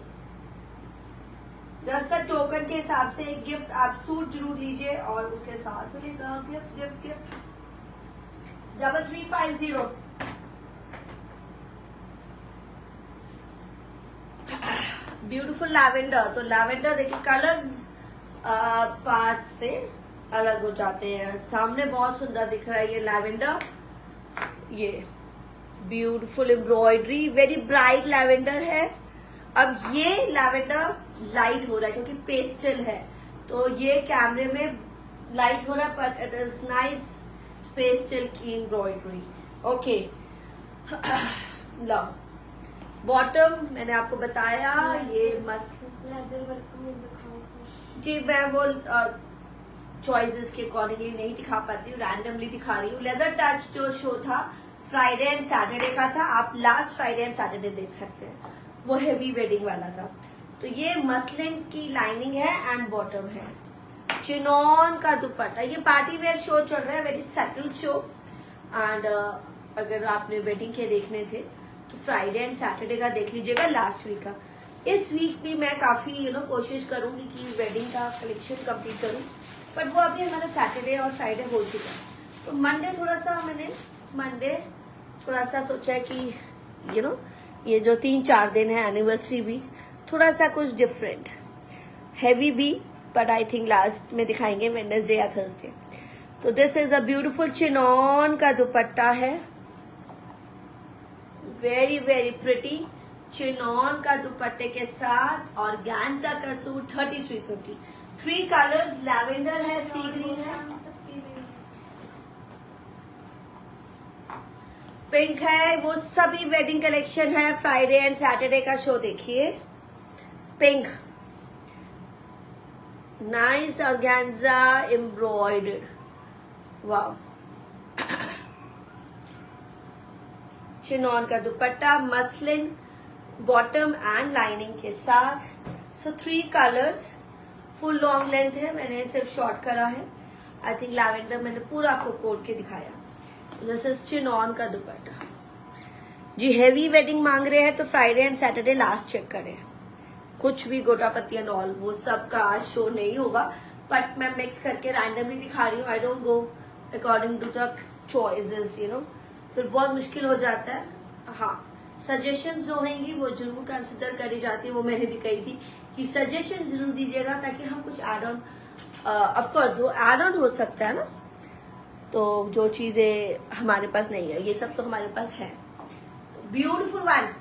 Just token के हिसाब से एक गिफ्ट आप सूट जरूर लीजिए और उसके साथ मिलेगा gift gift gift. 3350। Beautiful lavender. तो लैवेंडर देखिए कलर्स पास से अलग हो जाते हैं, सामने बहुत सुंदर दिख रहा है ये लैवेंडर, ये beautiful embroidery, very bright lavender है। अब ये लैवेंडर लाइट हो रहा है क्योंकि पेस्टल है, तो ये कैमरे में लाइट हो रहा है, but it is nice pastel की एम्ब्रॉयडरी। ओके, लो बॉटम मैंने आपको बताया, ये मस्त जी, मैं वो चॉइसेस के अकॉर्डिंगली नहीं दिखा पाती हूँ, रैंडमली दिखा रही हूँ। लेदर टच जो शो था फ्राइडे एंड सैटरडे का था, आप लास्ट फ्राइडे एंड सैटरडे देख सकते हैं, वो हैवी वेडिंग वाला था। तो ये मसलिन की लाइनिंग है एंड बॉटम है, चिनॉन का दुपट्टा। ये पार्टी वेयर शो चल रहा है, वेरी सटल शो, एंड अगर आपने वेडिंग के देखने थे तो फ्राइडे एंड सैटरडे का देख लीजिएगा, लास्ट वीक का। इस वीक भी मैं काफी कोशिश करूंगी कि वेडिंग का कलेक्शन कंप्लीट करूं, बट वो अभी हमारा सैटरडे और फ्राइडे हो चुका है। तो मंडे थोड़ा सा सोचा है कि ये जो 3-4 दिन है एनिवर्सरी वीक, थोड़ा सा कुछ डिफरेंट, हैवी भी, बट आई थिंक लास्ट में दिखाएंगे वेडनेसडे या थर्सडे। तो this is a beautiful chinon का दुपट्टा है, वेरी वेरी प्रिटी चिनॉन का दुपट्टे के साथ, और ऑर्गेन्जा का सूट 3350। 3 कलर्स, लैवेंडर है, सी ग्रीन है, पिंक है, वो सभी वेडिंग कलेक्शन है। फ्राइडे एंड सैटरडे का शो देखिए, पिंक, नाइस ऑर्गेन्जा एम्ब्रॉयडर्ड, वाव, चिनॉन का दुपट्टा, मसलिन बॉटम एंड लाइनिंग के साथ। सो 3 कलर्स, फुल लॉन्ग लेंथ है, मैंने सिर्फ शॉर्ट करा है। आई थिंक लैवेंडर मैंने पूरा आपको कोट के दिखाया। दिस इज चिनॉन का दुपट्टा जी। हैवी वेडिंग मांग रहे हैं तो Friday and Saturday last check करें, कुछ भी गोटापत्ती एंड ऑल वो सब का आज शो नहीं होगा, बट मैं मिक्स करके रैंडमली दिखा रही हूँ। I don't go according to the choices, फिर बहुत मुश्किल हो जाता है। हाँ, सजेशंस जो होंगी वो जरूर कंसिडर करी जाती है, वो मैंने भी कही थी कि सजेशन जरूर दीजिएगा ताकि हम कुछ एड ऑन, ऑफकोर्स वो एड ऑन हो सकता है ना, तो जो चीजें हमारे पास नहीं है, ये सब तो हमारे पास है। ब्यूटीफुल वन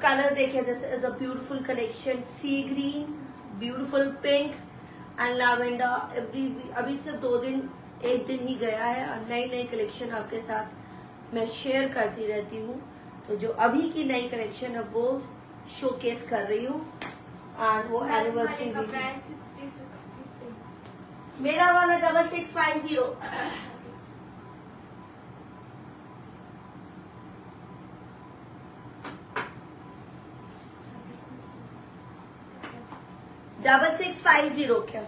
कलर देखिए, जैसे the beautiful collection, sea green, beautiful pink and lavender. अभी सिर्फ 2 दिन, 1 दिन ही गया है, और नई नई कलेक्शन आपके साथ मैं शेयर करती रहती हूँ। तो जो अभी की नई कलेक्शन है वो शोकेस कर रही हूँ, और वो एनिवर्सरी भी। मेरा वाला 6650 6650 क्या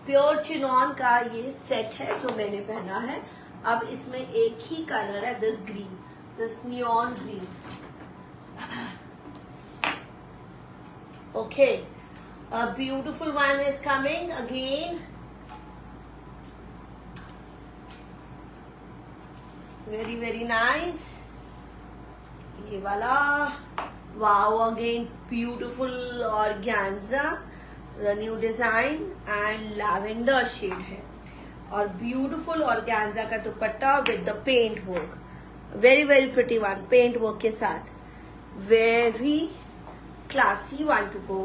प्योर चिनॉन का ये सेट है जो मैंने पहना है। अब इसमें एक ही कलर है, this green, this neon green. Okay, a beautiful one is coming again, very very nice, ये वाला, wow, again beautiful organza, the new design and lavender shade है। और ब्यूटीफुल ऑर्गेन्जा का dupatta with the paint work, very very pretty one, paint work के साथ, very classy one to go.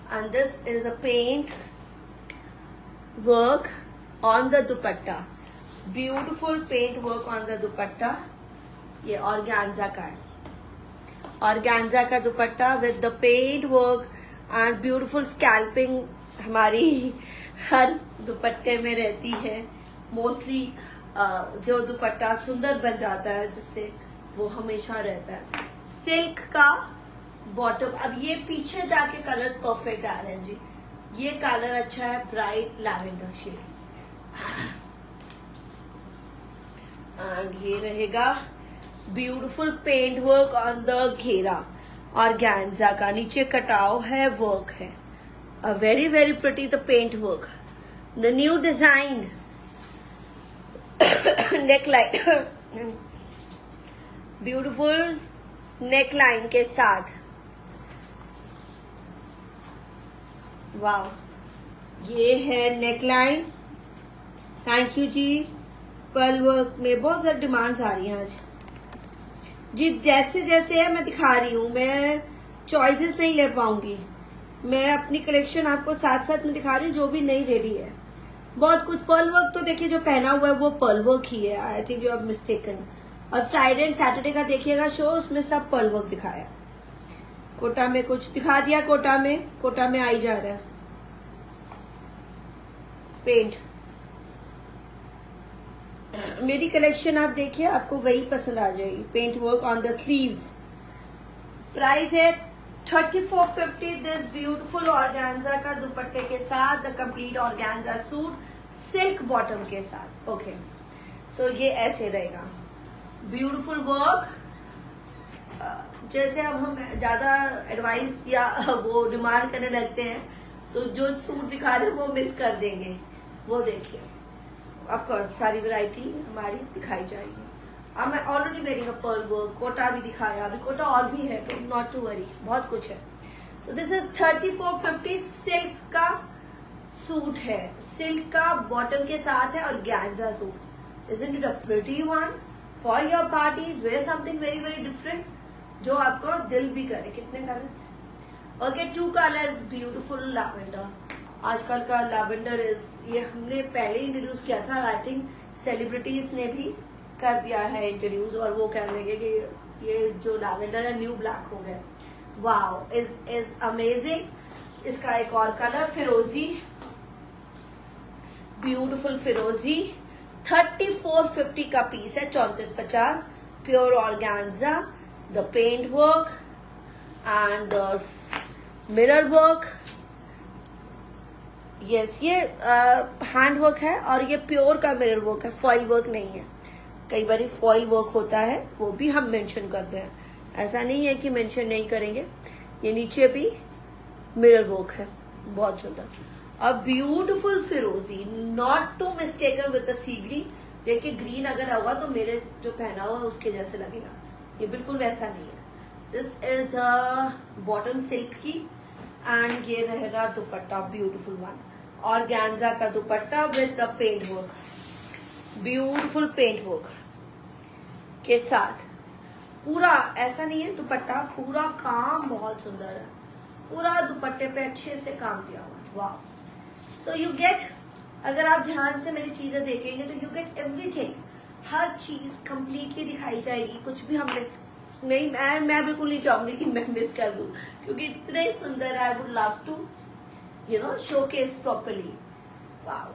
And this is a paint work on the dupatta, beautiful paint work on the dupatta. ये ऑर्गेन्जा का है, ऑर्गेन्जा का dupatta with the paint work and beautiful scalloping हमारी हर दुपट्टे में रहती है मोस्टली। जो दुपट्टा सुंदर बन जाता है जिससे वो हमेशा रहता है। सिल्क का बॉटम, अब ये पीछे जाके कलर्स परफेक्ट आ रहे हैं जी। ये कलर अच्छा है, ब्राइट लैवेंडर शेड, एंड ये रहेगा beautiful paint work on the घेरा ऑर्गेन्जा का, नीचे कटाव है, वर्क है, a very very pretty the paint work, the new design neckline, beautiful neckline के साथ, वाव, ये है neckline. Thank you ji. Pearl work में बहुत सारी डिमांड्स आ रही हैं आज जी, जैसे जैसे है मैं दिखा रही हूँ, मैं चॉइसेस नहीं ले पाऊंगी, मैं अपनी कलेक्शन आपको साथ साथ में दिखा रही हूँ जो भी नई रेडी है। बहुत कुछ पर्ल वर्क तो देखिए जो पहना हुआ है वो पर्ल वर्क ही है, I think you have mistaken. और फ्राइडे एंड सैटरडे का देखिएगा शो, उसमें सब पर्ल वर्क दिखाया। कोटा में कुछ दिखा दिया, कोटा में आई जा रहा है पेंट। मेरी कलेक्शन आप देखिए, आपको वही पसंद आ जाएगी। Paint work on the sleeves, price है 3450। दिस ब्यूटीफुल ऑर्गेन्जा का दुपट्टे के साथ, the complete organza suit silk bottom के साथ। ओके, सो ये ऐसे रहेगा, ब्यूटीफुल वर्क। जैसे अब हम ज्यादा एडवाइस या वो डिमांड करने लगते हैं तो जो सूट दिखा रहे हैं वो मिस कर देंगे, वो देखिए। ऑफ कोर्स सारी वैरायटी हमारी दिखाई जाएगी। अब मैं ऑलरेडी मेरी पर्ल वर्क, कोटा भी दिखाया, अभी कोटा और भी है, तो नॉट टू वरी, बहुत कुछ है। तो दिस इज 3450। सिल्क का सूट है, सिल्क का बॉटम के साथ है और organza suit. Isn't it a pretty one for your parties? Wear something very very different जो आपको दिल भी करे। कितने colours? Okay, 2 colours, beautiful lavender. आजकल का लैवेंडर इज, ये हमने पहले इंट्रोड्यूस किया था, आई थिंक सेलिब्रिटीज ने भी कर दिया है इंट्रोड्यूस, और वो कहने लगे कि ये जो लैवेंडर है न्यू ब्लैक हो गया। Wow, is amazing. इसका एक और कलर फिरोजी, ब्यूटीफुल फिरोजी, 3450 का पीस है, 3450, pure organza, the paint work and mirror work. Yes, ये हैंड वर्क है और ये प्योर का मिरर वर्क है, फॉइल वर्क नहीं है। कई बार फॉइल वर्क होता है, वो भी हम मेंशन करते हैं, ऐसा नहीं है कि मेंशन नहीं करेंगे। ये नीचे भी मिरर वर्क है, बहुत सुंदर। अ ब्यूटीफुल फिरोजी, not to mistaken with the sea green. देखिए ग्रीन अगर होगा तो मेरे जो पहना हुआ है उसके जैसे लगेगा, ये बिल्कुल वैसा नहीं है। दिस इज बॉटम सिल्क की, एंड ये रहेगा दुपट्टा, ब्यूटीफुल वन, ऑर्गेन्जा का dupatta with the paint work, beautiful paint work के साथ। पूरा ऐसा नहीं है दुपट्टा, पूरा काम बहुत सुंदर है, पूरा दुपट्टे पे अच्छे से काम किया हुआ है। वाह, सो यू गेट, अगर आप ध्यान से मेरी चीजें देखेंगे तो यू गेट एवरीथिंग, हर चीज कंप्लीटली दिखाई जाएगी, कुछ भी हम मिस नहीं, मैं बिल्कुल नहीं चाहूंगी कि मैं मिस कर दूं, क्योंकि इतने सुंदर, I would love to showcase properly. Wow,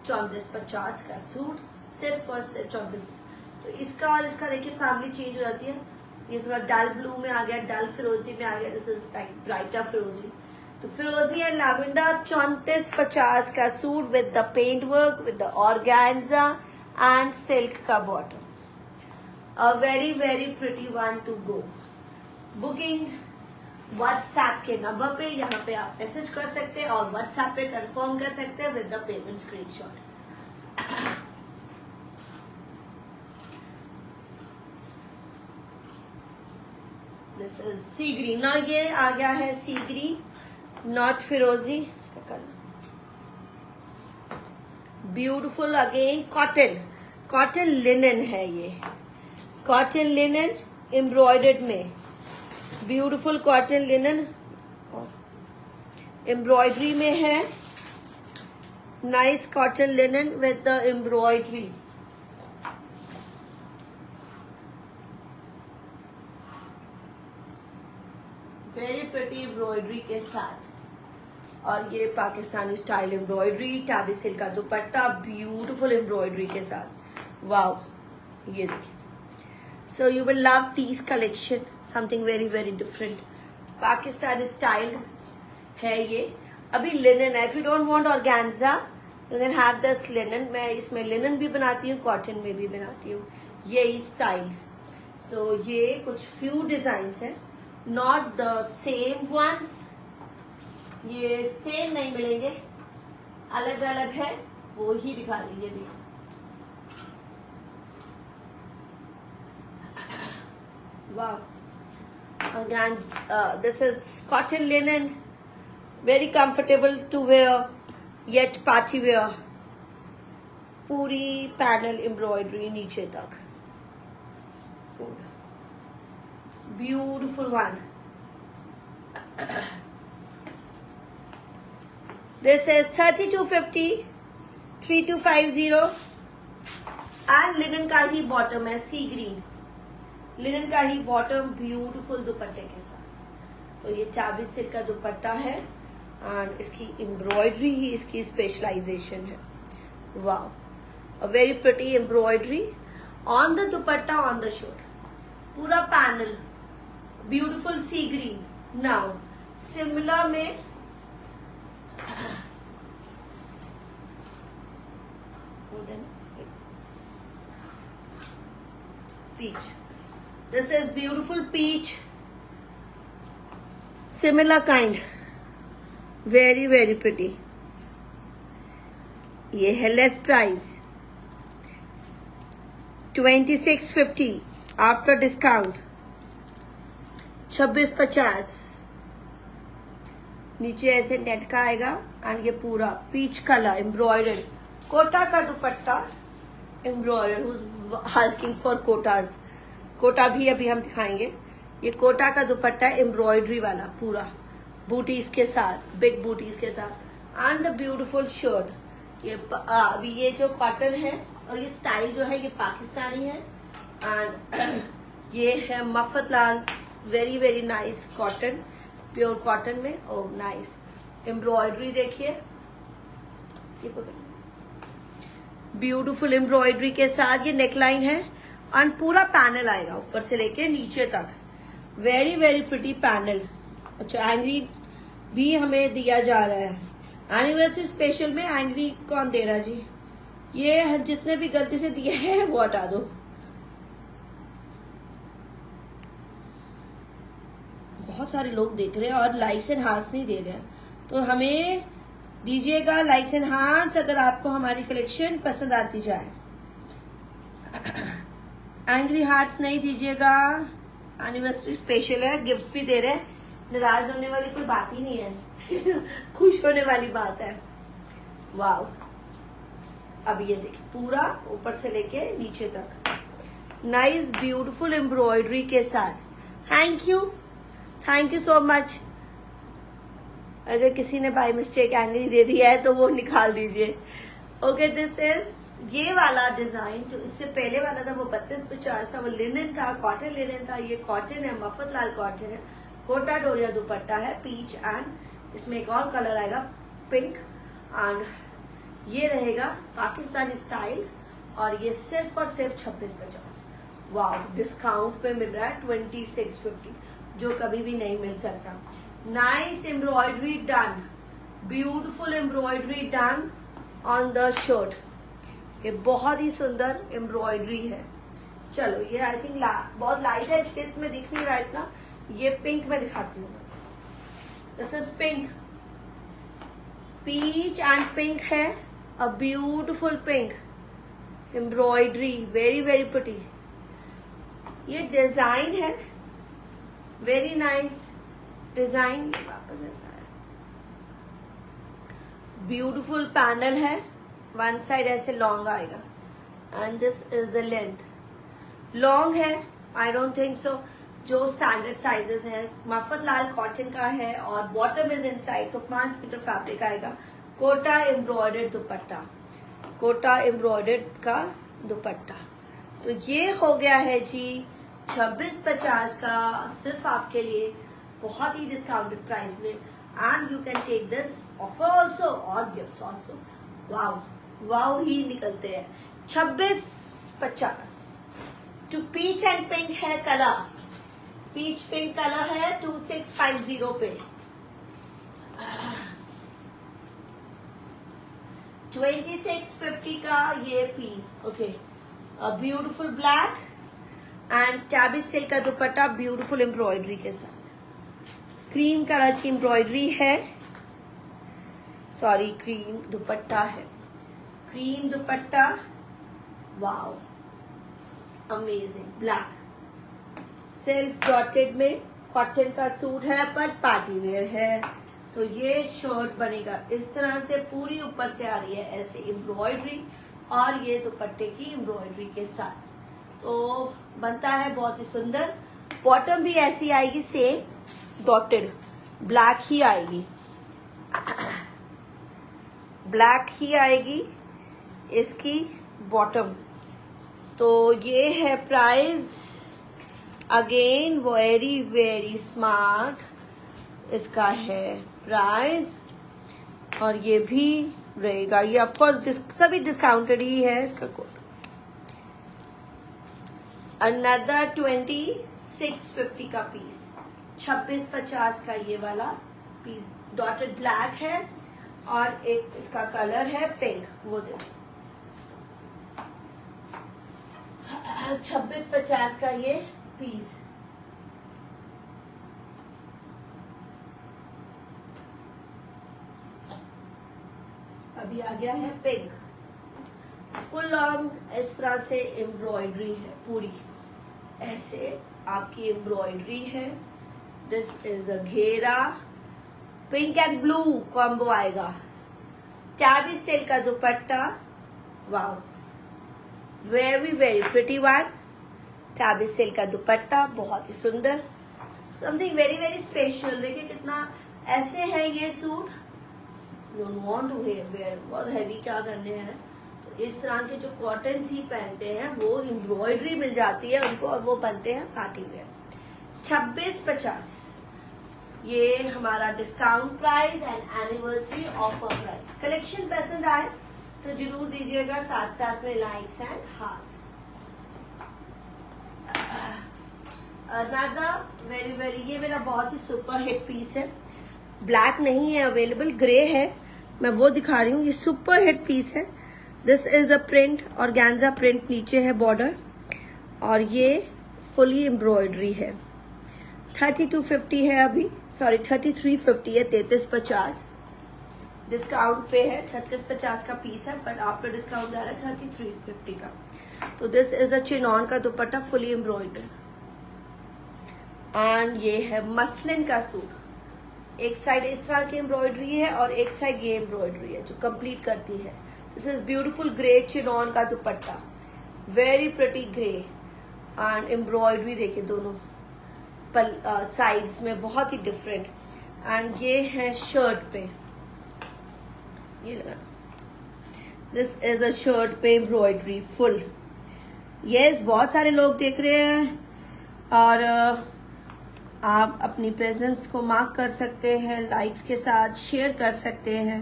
3450 का सूट, सिर्फ और सिर्फ 34। तो इसका और इसका देखिए फैमिली चेंज हो जाती है, ये थोड़ा डल ब्लू में आ गया, डल फिरोजी में आ गया, दिस इज लाइक ब्राइटर फिरोजी। तो फिरोजी एंड लैवेंडर, 3450 का suit with the paint work, with the organza and silk का bottom. A very very pretty one to go. Booking WhatsApp के नंबर पे, यहाँ पे आप मैसेज कर सकते हैं और व्हाट्सएप पे कंफर्म कर सकते हैं with the payment screenshot. This is sea green, ना ये आ गया है सी ग्रीन, नॉट फिरोजी। इसका colour beautiful again cotton linen है ये, कॉटन लिनन एम्ब्रॉयडर्ड में, ब्यूटिफुल कॉटन लिनन एम्ब्रॉयडरी में है, nice cotton linen with the embroidery. Very pretty embroidery के साथ, और ये पाकिस्तानी स्टाइल एम्ब्रॉयडरी, टाबी सिल्क का दुपट्टा, ब्यूटिफुल एम्ब्रॉयडरी के साथ। वाओ, ये देखिए। So you will love these collection, something very very different, Pakistani style है ये। अभी लिनन है, if you don't want organza you can have this linen. मैं इसमें लिनन भी बनाती हूँ, कॉटन में भी बनाती हूँ, यही स्टाइल्स। तो ये कुछ फ्यू डिजाइन्स हैं, नॉट द सेम वंस, ये सेम नहीं मिलेंगे, अलग अलग है, वो ही दिखा रही है। वाह, this is cotton linen, very comfortable to wear yet party wear, पूरी पैनल एम्ब्रॉयडरी नीचे तक, beautiful one. This is 3250, 3250 and linen का ही बॉटम है, सी ग्रीन लिनन का ही बॉटम, ब्यूटीफुल दुपट्टे के साथ। तो ये चाबी सिल्क का दुपट्टा है एंड इसकी एम्ब्रॉयडरी ही इसकी स्पेशलाइजेशन है। वाह, अ very pretty embroidery on the dupatta, on the shirt, पूरा पैनल ब्यूटीफुल सी ग्रीन। नाउ सिमिलर में peach, this is beautiful peach, similar kind, very very pretty। ये है लेस प्राइस 2650 आफ्टर डिस्काउंट, 2650। नीचे ऐसे नेट का आएगा एंड ये पूरा पीच कलर एम्ब्रॉयडर्ड, कोटा का dupatta embroidered. Who is asking for Kotas, Kota भी अभी हम दिखाएंगे। ये कोटा का दुपट्टा एम्ब्रॉयडरी वाला, पूरा बूटीज के साथ, बिग बूटीज के साथ, एंड द ब्यूटीफुल शर्ट। ये अभी ये जो कॉटन है और ये स्टाइल जो है ये पाकिस्तानी है, एंड ये है Mafatlal, very very nice cotton, pure cotton में। ओ नाइस एम्ब्रॉयडरी देखिए, ब्यूटीफुल एम्ब्रॉयडरी के साथ ये नेकलाइन है एंड पूरा पैनल आएगा ऊपर से लेके नीचे तक, वेरी वेरी प्रिटी पैनल। अच्छा, एंग्री भी हमें दिया जा रहा है, एनिवर्सरी स्पेशल में एंग्री कौन दे रहा जी? ये जितने भी गलती से दिए हैं वो हटा दो। बहुत सारे लोग देख रहे हैं और लाइक्स एंड हार्ट्स नहीं दे रहे हैं, तो हमें दीजिएगा लाइक्स एंड हार्ट्स अगर आपको हमारी कलेक्शन पसंद आती जाए। एंग्री हार्ट्स नहीं दीजिएगा, एनिवर्सरी स्पेशल है, गिफ्ट्स भी दे रहे हैं, नाराज होने वाली कोई बात ही नहीं है। खुश होने वाली बात है। वाओ, अब ये देखिए पूरा ऊपर से लेके नीचे तक, नाइस ब्यूटीफुल एम्ब्रॉयडरी के साथ। Thank you so much. अगर किसी ने बाय मिस्टेक एंग्री दे दिया है तो वो निकाल दीजिए। ओके, दिस इज ये वाला डिजाइन, जो इससे पहले वाला था वो 3250 था, वो लिनन था, कॉटन लिनन था। ये कॉटन है, मफत लाल कॉटन है, कोटा डोरिया दुपट्टा है, पीच, एंड इसमें एक और कलर आएगा पिंक, एंड ये रहेगा पाकिस्तानी स्टाइल, और ये सिर्फ और सिर्फ 2650। वाओ, डिस्काउंट पे मिल रहा है 2650, जो कभी भी नहीं मिल सकता। Nice embroidery done, beautiful embroidery done on the shirt. ये बहुत ही सुंदर एम्ब्रॉयडरी है। चलो, ये आई थिंक बहुत लाइट है इसलिए इसमें दिख नहीं रहा इतना। ये पिंक में दिखाती हूँ। This is pink, peach and pink है, a beautiful pink embroidery, very very pretty. ये डिजाइन है, वेरी नाइस डिजाइन। वापस ऐसा है, ब्यूटीफुल पैनल है वन साइड ऐसे लॉन्ग आएगा and this is the length. Long है, आई डोंट थिंक सो। जो स्टैंडर्ड साइजेस हैं, मफत लाल कॉटन का है और बॉटम इज इनसाइड, तो 5 मीटर फैब्रिक आएगा। कोटा एम्ब्रॉयडर्ड दुपट्टा, कोटा एम्ब्रॉयडर्ड का दुपट्टा। तो ये हो गया है जी 2650 का, सिर्फ आपके लिए, बहुत ही डिस्काउंटेड प्राइस में। And you can take this offer also और गिफ्ट ऑल्सो। वाव वाव ही निकलते हैं। 2650 टू पीच एंड पिंक है कलर, पीच पिंक कलर है 2650 पे। 2650 का ये पीस। ओके, beautiful black and tabby silk का दुपट्टा, ब्यूटीफुल एम्ब्रॉयडरी के साथ। क्रीम कलर की एम्ब्रॉयडरी है, सॉरी क्रीम दुपट्टा है, cream dupatta. Wow amazing. Black self dotted में कॉटन का सूट है बट पार्टी वेयर है। तो ये शर्ट बनेगा इस तरह से, पूरी ऊपर से आ रही है ऐसे एम्ब्रॉयडरी और ये दुपट्टे की एम्ब्रॉयडरी के साथ, तो बनता है बहुत ही सुंदर। बॉटम भी ऐसी आएगी, सेम डॉटेड ब्लैक ही आएगी, ब्लैक ही आएगी इसकी बॉटम। तो ये है price, again very very smart इसका है प्राइस। और ये भी रहेगा, ये ऑफकोर्स सभी डिस्काउंटेड ही है इसका कोड। अनदर 2650 का पीस, 2650 का ये वाला पीस, डॉटेड ब्लैक है और एक इसका कलर है पिंक, वो दे 2650 का ये पीस। अभी आ गया है पिंक, फुल लॉन्ग इस तरह से एम्ब्रॉयडरी है पूरी, ऐसे आपकी एम्ब्रॉयडरी है। दिस इज अ घेरा, पिंक एंड ब्लू कॉम्बो आएगा। टैबी सिल्क का दुपट्टा, wow very very pretty one. Tabby silk का दुपट्टा बहुत ही सुंदर, समथिंग वेरी वेरी स्पेशल। देखिए कितना ऐसे है ये suit, don't want to wear, बहुत हैवी क्या करने हैं, तो इस तरह के जो कॉटन ही पहनते हैं वो एम्ब्रॉयडरी मिल जाती है उनको और वो बनते हैं पार्टी वेयर। 2650 ये हमारा discount price and anniversary offer price. Collection पसंद आए तो जरूर दीजिएगा, साथ साथ में likes and hearts. Very very, ये मेरा बहुत ही सुपर हिट पीस है। ब्लैक नहीं है अवेलेबल, ग्रे है, मैं वो दिखा रही हूँ। ये सुपर हिट पीस है। This is a print, organza print नीचे है बॉर्डर, और ये फुली एम्ब्रॉयडरी है। 3250 है अभी, सॉरी 3350 है, 3350 डिस्काउंट पे है। 3650 का पीस है बट आफ्टर डिस्काउंट आ रहा है 3350 का। तो दिस इज द चिनॉन का दुपट्टा, फुली एम्ब्रॉयडर्ड, एंड ये है मसलिन का सूट। एक साइड इस तरह की एम्ब्रॉयडरी है और एक साइड ये एम्ब्रॉयडरी है जो कंप्लीट करती है। This is beautiful grey chinon का dupatta, very pretty grey, and embroidery देखिए दोनों साइड्स में बहुत ही डिफरेंट। एंड ये है शर्ट पे, ये लगा, दिस इज अ शर्ट पे एम्ब्रॉयडरी फुल। यस, बहुत सारे लोग देख रहे हैं और आप अपनी प्रेजेंस को मार्क कर सकते हैं, लाइक्स के साथ शेयर कर सकते हैं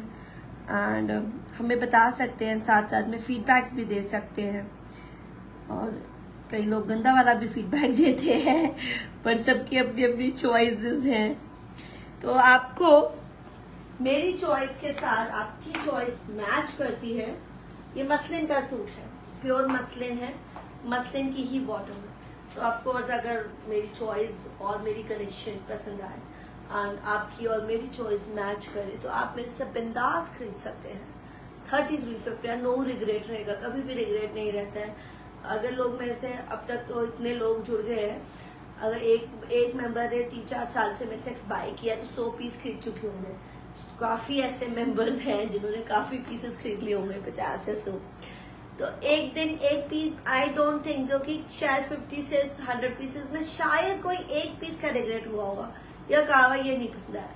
एंड हमें बता सकते हैं, साथ साथ में फीडबैक्स भी दे सकते हैं। और कई लोग गंदा वाला भी फीडबैक देते हैं, पर सबकी अपनी अपनी चॉइसेस हैं। तो आपको मेरी चॉइस के साथ आपकी चॉइस मैच करती है। ये मसलिन का सूट है, प्योर मसलिन है, मसलिन की ही बॉटम है। तो ऑफकोर्स अगर मेरी चॉइस और मेरी कलेक्शन पसंद आए एंड आपकी और मेरी चॉइस मैच करे तो आप मेरे से बिंदास खरीद सकते हैं। 3350, नो रिग्रेट रहेगा, कभी भी रिग्रेट नहीं रहता है। अगर लोग मेरे से, अब तक तो इतने लोग जुड़ गए हैं, अगर एक मेंबर ने 3-4 साल से मेरे से बाय किया तो 100 पीस खरीद चुके होंगे। काफ़ी ऐसे मेंबर्स हैं जिन्होंने काफ़ी पीसेस खरीद लिए होंगे, 50 से 100। तो एक दिन एक पीस, आई डोंट थिंक जो कि शायद 50 से 100 पीसेस में शायद कोई एक पीस का रिग्रेट हुआ होगा या कहा ये नहीं पसंद आया,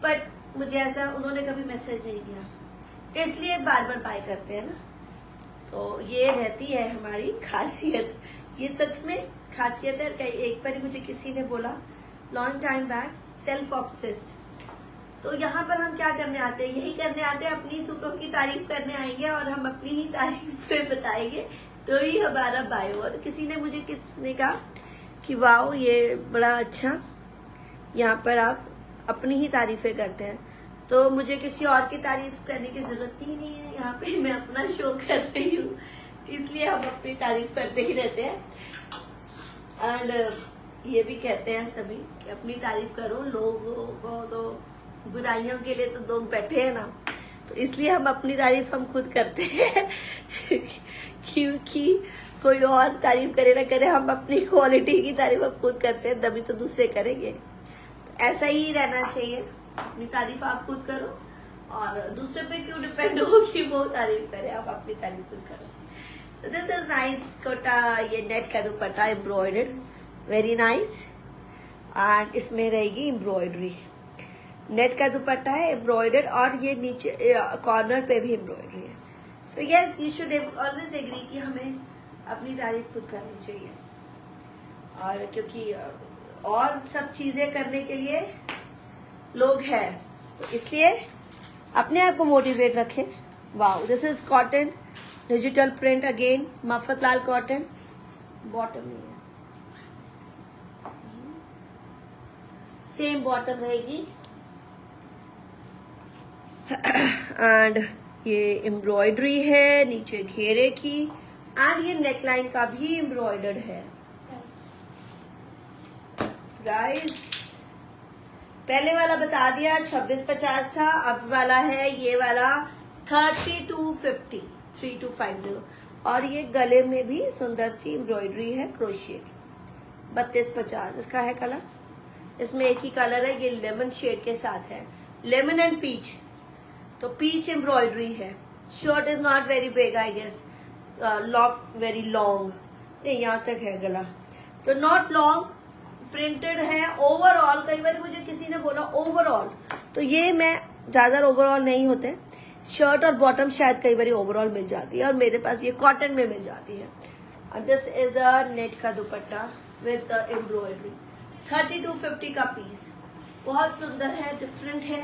बट मुझे ऐसा उन्होंने कभी मैसेज नहीं किया, इसलिए बार बार बाय करते हैं ना। तो ये रहती है हमारी खासियत, ये सच में खासियत है। एक बार मुझे किसी ने बोला long time back, self obsessed. तो यहाँ पर हम क्या करने आते हैं, यही करने आते हैं, अपनी सूटों की तारीफ करने आएंगे और हम अपनी ही तारीफ पे बताएंगे, तो ही हमारा बाय होगा। तो किसी ने मुझे किसने कहा कि वाओ ये बड़ा अच्छा, यहाँ पर आप अपनी ही तारीफें करते हैं। तो मुझे किसी और की तारीफ करने की जरूरत ही नहीं है, यहाँ पे मैं अपना शो कर रही हूँ, इसलिए हम अपनी तारीफ करते ही रहते हैं। एंड ये भी कहते हैं सभी कि अपनी तारीफ करो, लोगों को तो बुराइयों के लिए तो लोग बैठे हैं ना, तो इसलिए हम अपनी तारीफ हम खुद करते हैं क्योंकि कोई और तारीफ करे ना करे, हम अपनी क्वालिटी की तारीफ हम खुद करते हैं, तभी तो दूसरे करेंगे। तो ऐसा ही रहना चाहिए, अपनी तारीफ आप खुद करो और दूसरे पे क्यों डिपेंड हो कि वो तारीफ करे, आप अपनी तारीफ खुद करो। So this is nice Kota, ये नेट का dupatta embroidered, very nice. And इसमें रहेगी एम्ब्रॉयडरी, नेट का दुपट्टा है एम्ब्रॉयडर्ड और ये नीचे कॉर्नर पे भी एम्ब्रॉयडरी है। So yes, you should always agree कि हमें अपनी तारीफ खुद करनी चाहिए, और क्योंकि और सब चीजें करने के लिए लोग हैं, तो इसलिए अपने आप को मोटिवेट रखें। Wow, this is cotton digital print, again Mafatlal cotton, bottom में है, सेम बॉटम रहेगी। एंड ये एम्ब्रॉयडरी है नीचे घेरे की, एंड ये नेकलाइन का भी एम्ब्रॉयडर्ड है। प्राइस पहले वाला बता दिया 2650 था, अब वाला है ये वाला 3250, 3250। और ये गले में भी सुंदर सी एम्ब्रॉयडरी है क्रोशिया की, 3250 इसका है कलर। इसमें एक ही कलर है, ये लेमन शेड के साथ है, लेमन एंड पीच। तो पीच एम्ब्रॉयडरी है। Shirt is not very big I guess, lock very long, नहीं यहाँ तक है गला, तो नॉट लॉन्ग, प्रिंटेड है ओवरऑल। कई बार मुझे किसी ने बोला ओवरऑल, तो ये मैं ज्यादा ओवरऑल नहीं होते, शर्ट और बॉटम शायद कई बार ओवरऑल मिल जाती है, और मेरे पास ये कॉटन में मिल जाती है। और दिस इज द नेट का दुपट्टा विद द एम्ब्रॉयडरी, 3250 का पीस, बहुत सुंदर है, डिफरेंट है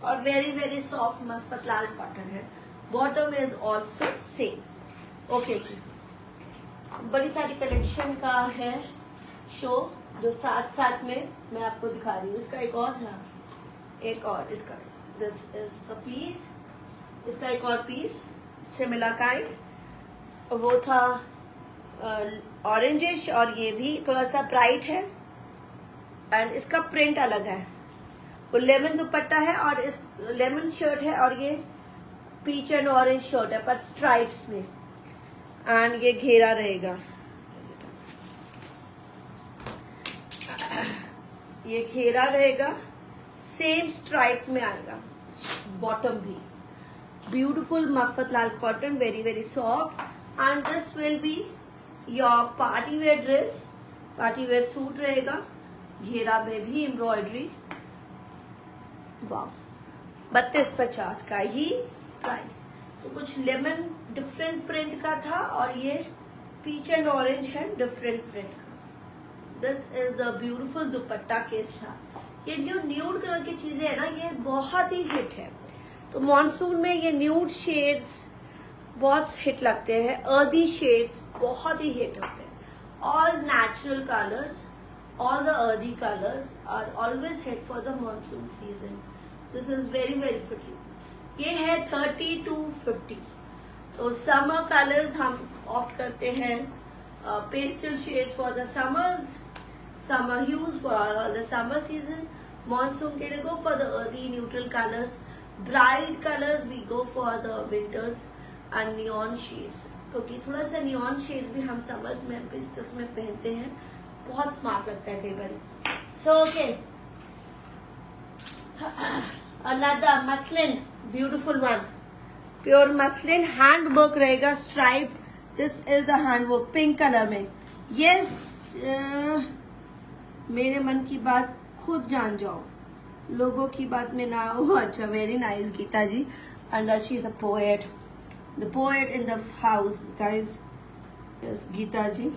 और very very soft Mafatlal cotton है। Bottom is also same. Okay ji, बड़ी सारी कलेक्शन का है शो, जो साथ साथ में मैं आपको दिखा रही हूँ। इसका एक और था, एक और इसका, दिस इज द पीस, इसका एक और पीस सिमिलर काइंड, वो था ऑरेंजिश, और ये भी थोड़ा सा ब्राइट है, एंड इसका प्रिंट अलग है। वो लेमन दुपट्टा है और इस लेमन शर्ट है, और ये पीच एंड ऑरेंज शर्ट है पर स्ट्राइप्स में, एंड ये घेरा रहेगा, ये घेरा रहेगा, सेम स्ट्राइप में आएगा, बॉटम भी beautiful Mafatlal cotton, very very soft, and this will be your party wear dress, party wear suit रहेगा, घेरा में भी एम्ब्रॉयडरी। वाह, 3250 का ही प्राइस। तो कुछ लेमन डिफरेंट प्रिंट का था, और ये पीच एंड ऑरेंज है डिफरेंट प्रिंट का। दिस इज द ब्यूटीफुल दुपट्टा के साथ। ये जो न्यूड कलर की चीजें है ना, ये बहुत ही हिट है। तो मॉनसून में ये न्यूड शेड्स बहुत हिट लगते हैं, अर्दी शेड्स बहुत ही हिट होते हैं। All natural colours, all the earthy colors are always hit for the monsoon season. This is very very pretty. ये है 3250। तो समर कलर्स हम ऑप्ट करते हैं, pastel shades for the summers, summer huge for the summer season. Monsoon के लिए go for the earthy neutral colors, bright colors we go for the winters and neon shades, क्योंकि थोड़ा सा neon shades भी हम समर्स में पेस्टल्स में पहनते हैं, बहुत स्मार्ट लगता है कई बार। So okay, another muslin beautiful one, pure muslin handwork रहेगा, stripe. This is the handwork pink colour में। यस, मेरे मन की बात खुद जान जाओ, लोगों की बात में ना हो। अच्छा, very nice Geeta ji, and she is a poet, the poet in the house guys. Yes, Geeta ji.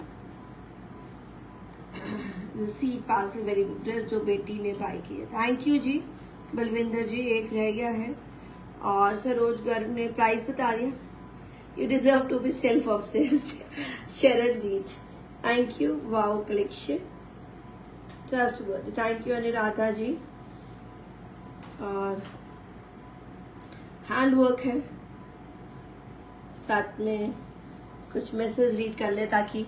the seed parcel very good dress जो बेटी ने बाय की है, थैंक यू जी। बलविंदर जी एक रह गया है, और सरोज गर्ग ने प्राइस बता दिया। You deserve to be self obsessed. Sharanjeet thank you, wow collection, trustworthy, thank you Anuradha ji. और हैंडवर्क है, साथ में कुछ मैसेज रीड कर ले ताकि।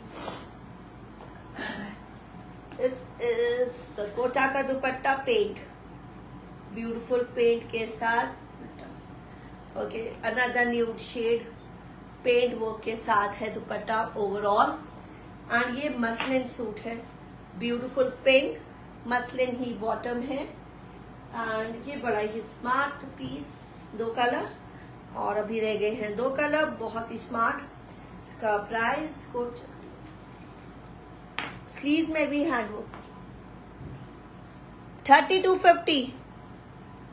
दिस इज द कोटा का दुपट्टा, पेंट, ब्यूटीफुल पेंट के साथ। Okay, another nude shade, paint work के साथ है दुपट्टा ओवरऑल। एंड ये मसलिन सूट है, ब्यूटीफुल पिंक, मसलिन ही बॉटम है। एंड ये बड़ा ही स्मार्ट पीस, 2 कलर, और अभी रह गए हैं 2 कलर, बहुत ही स्मार्ट। इसका प्राइस कुछ, स्लीव्स में भी हैंडवर्क, 3250,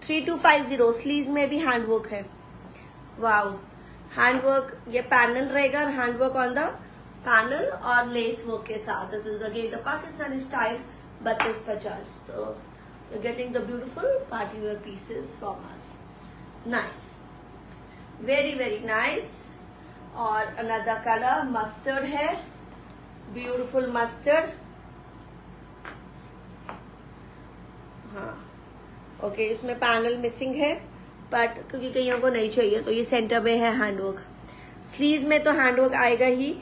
3250, स्लीव्स में भी हैंडवर्क है। वाओ, हैंडवर्क, ये पैनल रहेगा, हैंडवर्क ऑन द पैनल और लेस वर्क के साथ। This is again the Pakistani style, 3250। तो you're getting the beautiful party wear pieces from us. Nice, very very nice. और another color mustard है, beautiful mustard। हाँ, ओके, इसमें पैनल मिसिंग है, बट क्योंकि कईयों को नहीं चाहिए तो ये सेंटर में है हैंडवर्क। स्लीव्स में तो हैंडवर्क आएगा ही।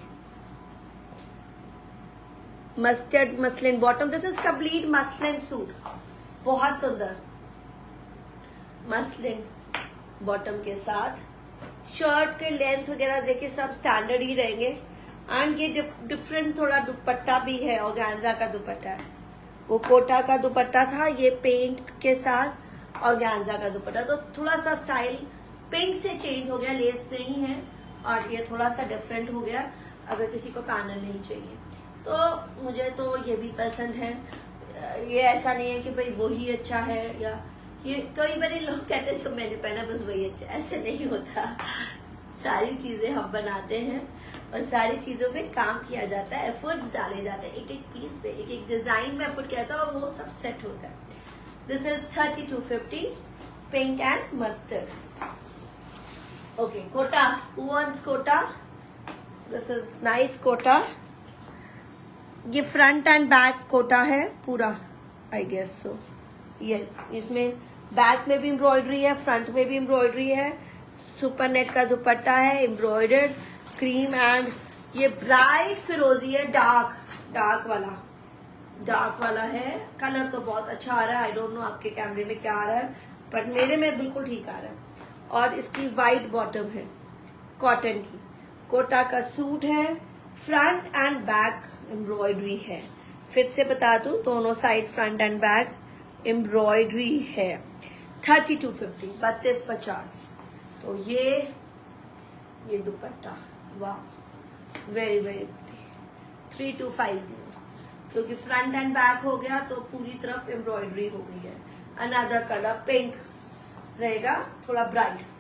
Mustard muslin bottom, this is complete muslin suit, बहुत सुंदर मसलिन बॉटम के साथ। शर्ट के लेंथ वगैरह देखिए सब स्टैंडर्ड ही रहेंगे। एंड ये डिफरेंट थोड़ा दुपट्टा भी है, ऑर्गेन्जा का दुपट्टा है, वो कोटा का दुपट्टा था, ये पेंट के साथ ऑर्गेन्जा का दुपट्टा। तो थोड़ा सा स्टाइल पिंक से चेंज हो गया, लेस नहीं है, और ये थोड़ा सा डिफरेंट हो गया। अगर किसी को पैनल नहीं चाहिए तो मुझे तो ये भी पसंद है। ये ऐसा नहीं है कि भाई वही अच्छा है, या ये कई बार लोग कहते हैं जो मैंने पहना बस वही अच्छा, ऐसे नहीं होता। सारी चीजें हम बनाते हैं और सारी चीजों पे काम किया जाता है, एफर्ट्स डाले जाते हैं, एक एक पीस पे, एक एक डिजाइन में एफर्ट किया जाता है, और वो सब सेट होता है। This is 3250, pink and mustard. Okay, Kota, who wants Kota? This is nice Kota. ये फ्रंट एंड बैक कोटा है पूरा, आई गेस सो, यस। इसमें बैक में भी एम्ब्रॉयडरी है, फ्रंट में भी एम्ब्रॉयडरी है, सुपर नेट का दुपट्टा है, एम्ब्रॉयडर्ड क्रीम, एंड ये ब्राइट फिरोजी है, डार्क वाला है। कलर तो बहुत अच्छा आ रहा है, आई डोंट नो आपके कैमरे में क्या आ रहा है, बट मेरे में बिल्कुल ठीक आ रहा है। और इसकी वाइट बॉटम है, कॉटन की। कोटा का सूट है, फ्रंट एंड बैक एम्ब्रॉयडरी है। फिर से बता दूं, दोनों side front and back embroidery है। 3250, 3250। तो ये दुपट्टा, वाह, वेरी वेरी प्रिटी, 3250, क्योंकि फ्रंट एंड बैक हो गया तो पूरी तरफ एम्ब्रॉयडरी हो गई है। अनदर कलर पिंक रहेगा, थोड़ा ब्राइट।